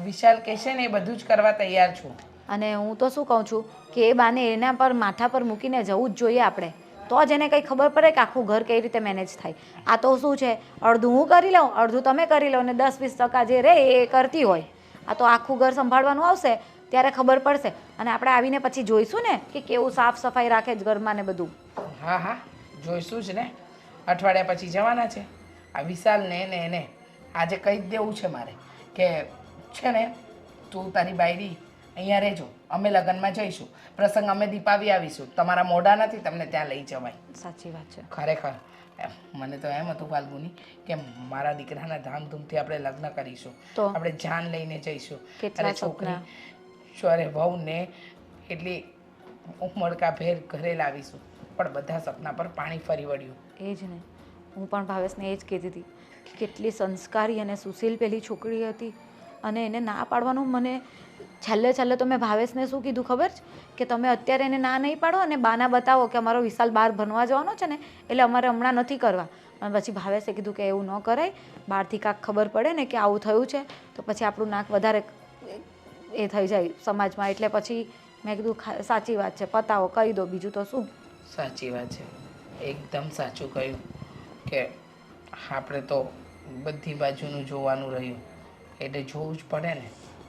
વિશાલ કહેશે ને એ બધું જ કરવા તૈયાર છું. અને હું તો શું કહું છું કે એ બાને એના પર માથા પર મૂકીને જવું જ જોઈએ આપણે, તો જ એને કંઈ ખબર પડે કે આખું ઘર કઈ રીતે મેનેજ થાય. આ તો શું છે, અડધું હું કરી લઉં, અડધું તમે કરી લો ને 10-20% જે રહે એ કરતી હોય. આ તો આખું ઘર સંભાળવાનું આવશે ત્યારે ખબર પડશે. અને આપણે આવીને પછી જોઈશું ને કે કેવું સાફ સફાઈ રાખે જ ઘરમાં ને બધું. હા હા, જોઈશું જ ને. અઠવાડિયા પછી જવાના છે આ વિશાલને ને એને આજે કહી જ દેવું છે મારે કે છે ને તું તારી બાયડી અહીંયા રહેજો, અમે લગ્નમાં જઈશું, પ્રસંગ અમે દીપાવી આવીશું, તમારા મોઢા નથી તમને ત્યાં લઈ જવાય. સાચી વાત છે. ખરેખર મને તો એમ હતું ફાલ્ગુની કે મારા દીકરાના ધામધૂમથી આપણે લગ્ન કરીશું, તો આપણે જાન લઈને જઈશું. કેટલા અરે છોકરી અરે વહુને એટલી ઉમળકા ભેર ઘરે લાવીશું, પણ બધા સપના પર પાણી ફરી વળ્યું. એ જ ને, હું પણ ભાવેશને એ જ કહેતી હતી કે કેટલી સંસ્કારી અને સુશીલ પેલી છોકરી હતી અને એને ના પાડવાનું મને છેલ્લે તો મેં ભાવેશને શું કીધું ખબર છે કે તમે અત્યારે એને ના નહીં પાડો અને બાના બતાવો કે અમારો વિશાલ બહાર ભણવા જવાનો છે ને એટલે અમારે હમણાં નથી કરવા. અને પછી ભાવેશે કીધું કે એવું ન કરાય, બહારથી કાંક ખબર પડે ને કે આવું થયું છે તો પછી આપણું નાક વધારે એ થઈ જાય સમાજમાં. એટલે પછી મેં કીધું સાચી વાત છે, પતાવો, કહી દો, બીજું તો શું. સાચી વાત છે, એકદમ સાચું કહ્યું કે આપણે તો બધી બાજુનું જોવાનું રહ્યું એટલે જોવું જ પડે ને.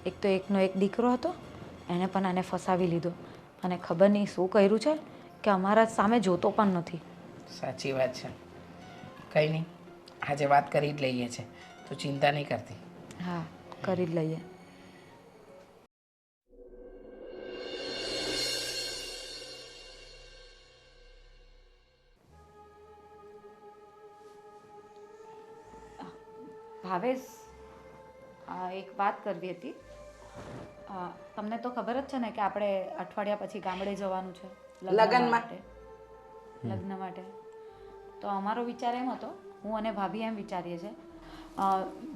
એક તો એકનો એક દીકરો હતો, એણે પણ આને ફસાવી લીધો અને ખબર નહીં શું કર્યું છે કે અમારા સામે જોતો પણ નથી. સાચી વાત છે. કંઈ નહીં, આજે વાત કરી જ લઈએ છે, તો ચિંતા નહીં કરતી. હા, કરી જ લઈએ. ભાવેશ, એક વાત કરવી હતી. તમને તો ખબર જ છે ને કે આપણે અઠવાડિયા પછી ગામડે જવાનું છે લગ્નમાં. લગ્ન માટે. તો અમારો વિચાર એમ હતો, હું અને ભાભી એમ વિચારીએ છીએ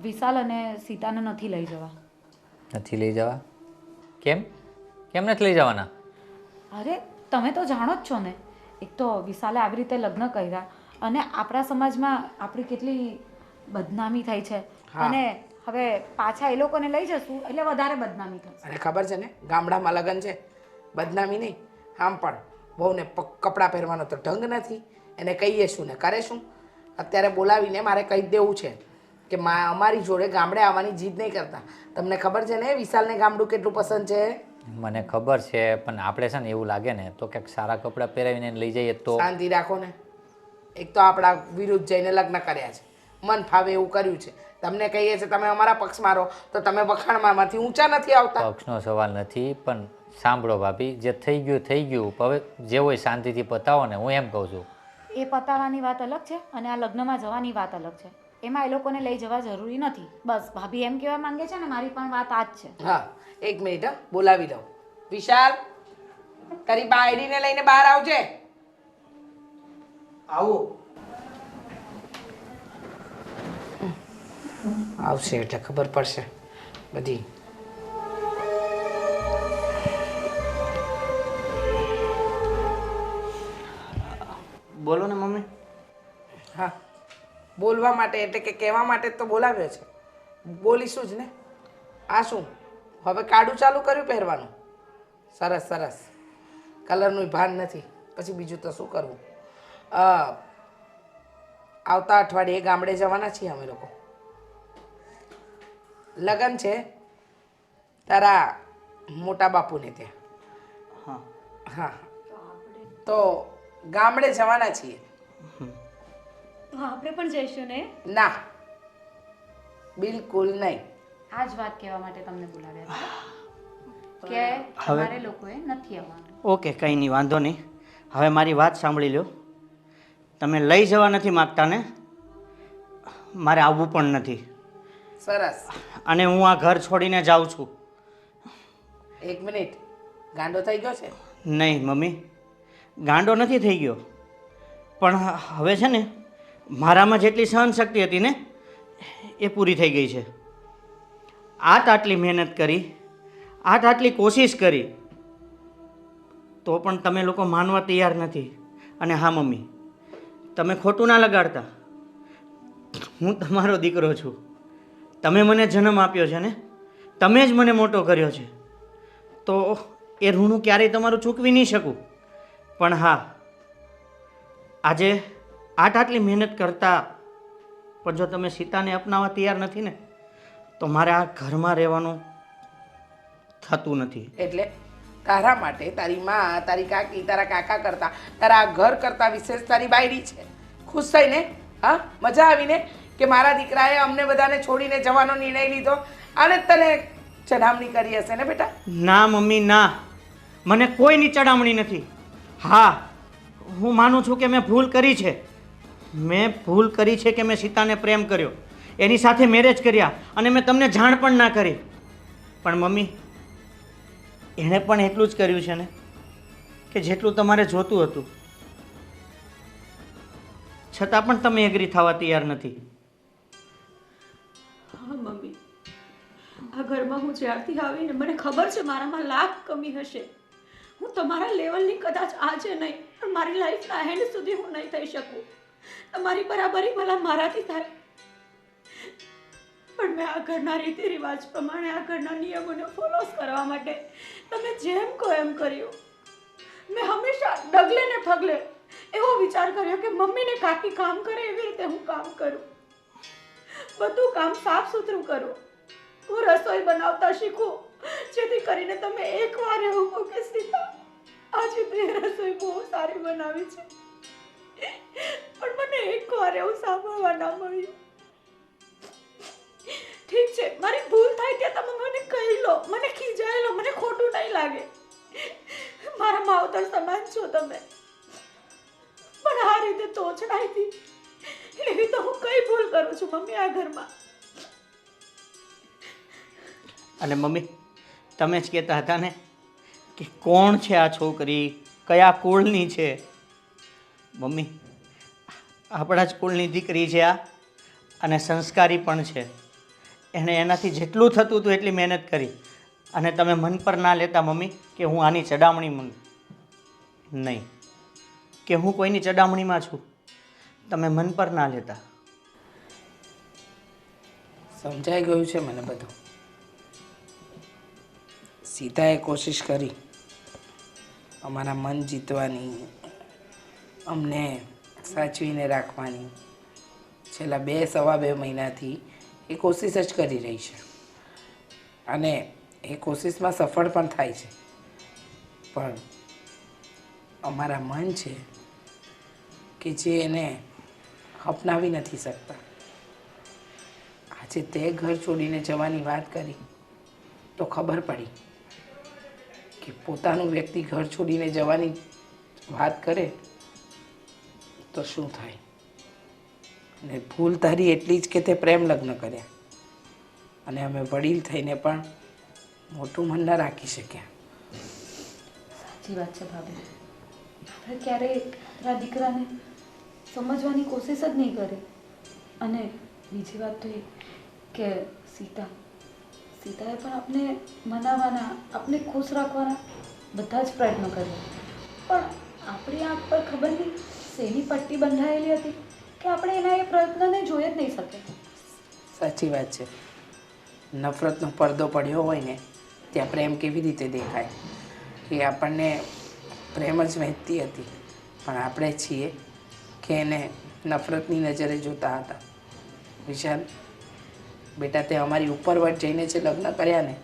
વિશાલ અને સીતાને નથી લઈ જવા. નથી લઈ જવા? કેમ કેમ નથી લઈ જવાના? અરે તમે તો જાણો જ છો ને, એક તો વિશાલે આવી રીતે લગ્ન કર્યા અને આપણા સમાજમાં આપણી કેટલી બદનામી થઈ છે અને હવે પાછા એ લોકોને લઈ જશું એટલે વધારે બદનામી થશે. અને ખબર છે ને, ગામડામાં લગ્ન છે, બદનામી નહીં. આમ પણ બહુને કપડાં પહેરવાનો તો ઢંગ નથી, એને કહીએ શું ને કરે શું. અત્યારે બોલાવીને મારે કહી દેવું છે કે અમારી જોડે ગામડે આવવાની જીદ નહીં કરતા. તમને ખબર છે ને વિશાલને ગામડું કેટલું પસંદ છે? મને ખબર છે, પણ આપણે છે ને એવું લાગે ને તો ક્યાંક સારા કપડાં પહેરાવીને લઈ જઈએ તો. શાંતિ રાખો ને. એક તો આપણા વિરુદ્ધ જઈને લગ્ન કર્યા છે, મન ફાવે એવું કર્યું છે. તમને કહીએ છીએ તમે અમારા પક્ષમાં રહો તો તમે વખાણમાંથી ઊંચા નથી આવતા. પક્ષનો સવાલ નથી, પણ સાંભળો ભાભી, જે થઈ ગયું. હવે જે હોય શાંતિથી પતાવો ને, હું એમ કહું છું. એ પતાવવાની વાત અલગ છે અને આ લગ્નમાં જવાની વાત અલગ છે. એમાં એ લોકોને લઈ જવા જરૂરી નથી. બસ ભાભી એમ કહેવા માંગે છે ને, મારી પણ વાત આ જ છે. હા, એક મિનિટ, બોલાવી લઉં. વિશાલ, તારી બાયડીને લઈને બહાર આવજે. આવો. આવશે એટલે ખબર પડશે બધી. બોલો ને મમ્મી. હા, બોલવા માટે એટલે કે કહેવા માટે જ તો બોલાવ્યો છે. બોલીશું જ ને. આ શું હવે કાડું ચાલુ કર્યું પહેરવાનું? સરસ સરસ, કલરનું ભાન નથી, પછી બીજું તો શું કરવું. આવતા અઠવાડિયે ગામડે જવાના છીએ અમે લોકો. લગ્ન છે તારા મોટા બાપુને ત્યાં. હા હા, તો ગામડે જવાના છીએ. આપણે પણ જઈશું ને? ના, બિલકુલ નહીં. આ જ વાત કહેવા માટે તમને બોલાવ્યા હતા કે તમારે લોકોએ નથી આવવાનું. ઓકે, કંઈ નહીં, વાંધો નહીં. હવે મારી વાત સાંભળી લો. તમે લઈ જવા નથી માગતા ને, મારે આવવું પણ નથી. સરસ. અને હું આ ઘર છોડીને જાઉં છું. એક મિનિટ, ગાંડો થઈ ગયો છે? નહીં મમ્મી, ગાંડો નથી થઈ ગયો, પણ હવે છે ને મારામાં જેટલી સહનશક્તિ હતી ને એ પૂરી થઈ ગઈ છે. આટલી મહેનત કરી, આટલી કોશિશ કરી તો પણ તમે લોકો માનવા તૈયાર નથી. અને હા મમ્મી, તમે ખોટું ના લગાડતા. હું તમારો દીકરો છું. તમે મને જન્મ આપ્યો છે ને, તમે જ મને મોટો કર્યો છે, તો એ ઋણ ક્યારેય તમારું ચૂકવી નહીં શકું. પણ હા, આજે આટલી મહેનત કરતા પણ જો તમે સીતાને અપનાવવા તૈયાર નથી ને, તો મારે આ ઘરમાં રહેવાનું થતું નથી. એટલે તારા માટે તારી માં, તારી કાકી, તારા કાકા કરતા, તારા આ ઘર કરતા વિશેષ તારી બાયડી છે. ખુશ થઈને? હા, મજા આવીને કે મારા દીકરાએ અમને બધાને છોડીને જવાનો નિર્ણય લીધો? આને જ તને ચઢામણી કરી હશે ને બેટા? ના મમ્મી ના, મને કોઈની ચડામણી નથી. હા, હું માનું છું કે મેં ભૂલ કરી છે. મેં ભૂલ કરી છે કે મેં સીતાને પ્રેમ કર્યો, એની સાથે મેરેજ કર્યા અને મેં તમને જાણ પણ ના કરી. પણ મમ્મી, એણે પણ એટલું જ કર્યું છે ને કે જેટલું તમારે જોતું હતું. છતાં પણ તમે એગ્રી થવા તૈયાર નથી. હા મમ્મી, આ ઘરમાં હું જ્યારથી આવીને મને ખબર છે મારામાં લાખ કમી હશે. હું તમારા લેવલની કદાચ આજે નહીં, પણ મારી લાઈફના એન્ડ સુધી હું નહીં થઈ શકું. તમારી બરાબરી ભલા મારાથી થાય, પણ મેં આ ઘરના રીતિ રિવાજ પ્રમાણે, આ ઘરના નિયમોને ફોલો કરવા માટે તમે જેમ કહો એમ કર્યું. મેં હંમેશા ડગલે ને પગલે એવો વિચાર કર્યો કે મમ્મીને કાકી કામ કરે એવી રીતે હું કામ કરું, બધું કામ સાફ સુથરું કરું, હું રસોઈ બનાવતા શીખું, જેથી કરીને તમે એકવાર એવું કહો કે સીતા આજે તે રસોઈ બહુ સારી બનાવી છે. પણ મને એકવાર એવું સાંભળવા ના મળ્યું. ઠીક છે, મારી ભૂલ થાય ત્યાં તમે મને કહી લો, મને ખીજાઈ લો, મને ખોટું નહીં લાગે. મારા માવતર સમાન છો તમે, પણ આ રીતે તોછડાઈથી એવી તો હું કઈ ભૂલ કરું છું મમ્મી આ ઘરમાં? અને મમ્મી, તમે જ કહેતા હતા ને કે કોણ છે આ છોકરી, કયા કુળની છે. મમ્મી, આપણા જ કુળની દીકરી છે આ, અને સંસ્કારી પણ છે. એણે એનાથી જેટલું થતું હતું એટલી મહેનત કરી, અને તમે મન પર ના લેતા મમ્મી કે હું આની ચડામણી નહીં, કે હું કોઈની ચડામણીમાં છું. તમે મન પર ના લેતા. સમજાઈ ગયું છે મને બધું. સીતાએ કોશિશ કરી અમારા મન જીતવાની, અમને સાચવીને રાખવાની. છેલ્લા 2-2.5 મહિનાથી એ કોશિશ જ કરી રહી છે, અને એ કોશિશમાં સફળ પણ થાય છે. પણ અમારા મન છે કે જે એને અપનાવી નથી શકતા. આજે તે ઘર છોડીને જવાની વાત કરી તો ખબર પડી કે પોતાનું વ્યક્તિ ઘર છોડીને જવાની વાત કરે તો શું થાય. અને ભૂલ તારી એટલી જ કે તે પ્રેમ લગ્ન કર્યા, અને અમે વડીલ થઈને પણ મોટું મન ન રાખી શક્યા. સાચી વાત છે ભાભી, આપણે ક્યારેય આપણા દીકરાને સમજવાની કોશિશ જ નહીં કરી. અને બીજી વાત તો એ કે સીતાએ પણ આપણે મનાવવાના, આપણે ખુશ રાખવાના બધા જ પ્રયત્નો કર્યા, પણ આપણી આંખ પર ખબર નહીં શેની પટ્ટી બંધાયેલી હતી કે આપણે એના એ પ્રયત્નને જોઈ જ નહીં શકે. સાચી વાત છે. નફરતનો પડદો પડ્યો હોય ને ત્યાં પ્રેમ કેવી રીતે દેખાય. એ આપણને પ્રેમ જ વહેતી હતી, પણ આપણે છીએ કે એને નફરતની નજરે જોતા હતા. વિશાલ બેટા, તે અમારી ઉપરવટ જઈને જે લગ્ન કર્યા ને,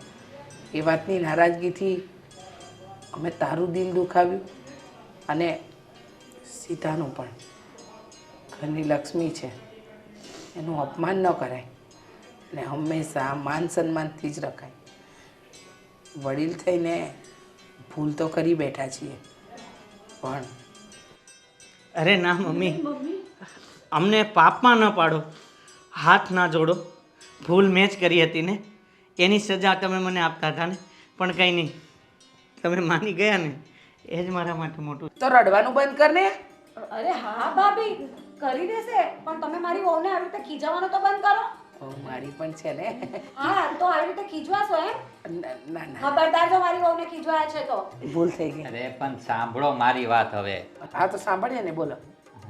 એ વાતની નારાજગીથી અમે તારું દિલ દુખાવ્યું, અને સીતાનું પણ. ઘરની લક્ષ્મી છે, એનું અપમાન ન કરાય, અને હંમેશા માન સન્માનથી જ રખાય. વડીલ થઈને ભૂલ તો કરી બેઠા છીએ, પણ અરે ના મમ્મી, અમને પાપમાં ન પાડો, હાથ ના જોડો. ભૂલ મેં જ કરી હતી ને, એની સજા તમે મને આપતા હતા ને. પણ કંઈ નહીં, તમે માની ગયા ને એ જ મારા માટે મોટું. તો રડવાનું બંધ કર ને. અરે હા ભાભી, કરી દેશે, પણ તમે મારી વહુને આવી રીતે ખીજાવવાનું તો બંધ કરો. વહુ મારી પણ છે ને. હા તો આવી રીતે ખીજવાશો એમ ના ના ના, ખબરદાર જો મારી વહુને ખીજવાય છે તો ભૂલ થઈ ગઈ. અરે પણ સાંભળો મારી વાત હવે. હા તો સાંભળીએ ને, બોલો.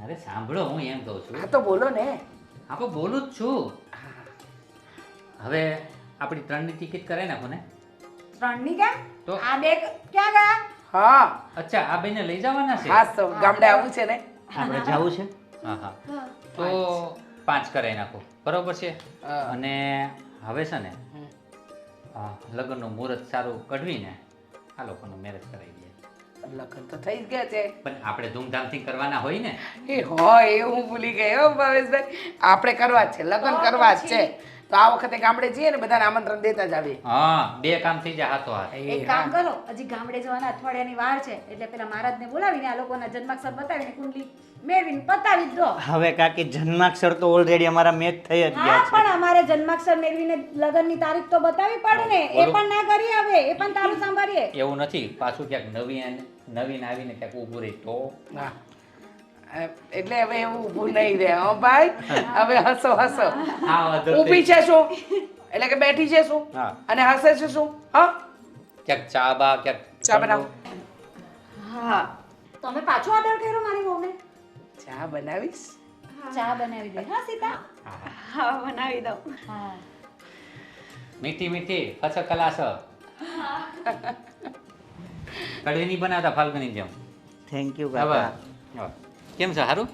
અરે સાંભળો, હું એમ કહું છું. હા તો બોલો ને. હા પણ બોલું જ છું. હવે આપણી 3ની ટિકિટ કરાવી નાખો ને. 3ની કેમ તો? આ બે ક્યાં ગયા હા અચ્છા, આ બેને લઈ જવાના છે? હા તો ગામડે આવવું છે ને. આપણે જવું છે. હા હા, તો 5 કરાવી નાખો, બરોબર છે. અને હવે છે ને લગ્નનું મુહૂર્ત સારું કઢવીને આ લોકોનું મેરેજ કરાવી દઈએ. લગ્ન તો થઈ જ ગયા છે. પણ આપણે ધૂમધામથી કરવાના હોય ને. એ હોય એ હું ભૂલી ગઈ હો ભાવેશભાઈ. આપણે કરવા જ છે, લગ્ન કરવા જ છે. તો આ વખતે ગામડે જઈએ ને બધાને આમંત્રણ દેતા જ આવીએ. હા, 2 કામ થઈ જાય હાથો હાથ. એક કામ કરો હજી ગામડે જવાના અઠવાડિયાની વાર છે એટલે પેલા મહારાજને બોલાવીને આ લોકોના જન્માક્ષર બતાવીને કુંડલી મેળવીને પતાવી જ દો હવે કાકી જન્માક્ષર તો ઓલરેડી અમારા મેચ થઈ જ હા ગયા છે. પણ અમારે જન્માક્ષર મેળવીને લગ્નની તારીખ તો બતાવી પડે ને એ પણ ના કરી આવે એ પણ તારું સાંભળીએ એવું નથી, પાછું ક્યાંક નવીન આવીને ક્યાંક ઊભું રહી તો. હા. એટલે હવે એવું ઊભું નહીં રહે હો ભાઈ. હવે હસો હસો. હા, વાંધો ઊભી નહીં. છે શું, એટલે કે બેઠી છે શું, હા. અને હસે છે શું? હા ક્યાંક ચા બા ક્યાંક ચા બનાવો. હા તમે પાછો ઓર્ડર કર્યો મારી વહુને ચા બનાવીશ. ચા બનાવી દે હા સીતા હા બનાવી દઉં. હા મીઠી મીઠી કચ્છ કલાસ કઢી નહીં બનાવતા ફાલ્ગુની જેમ. થેન્ક યુ હવે કાકા. કેમ છે, સારું?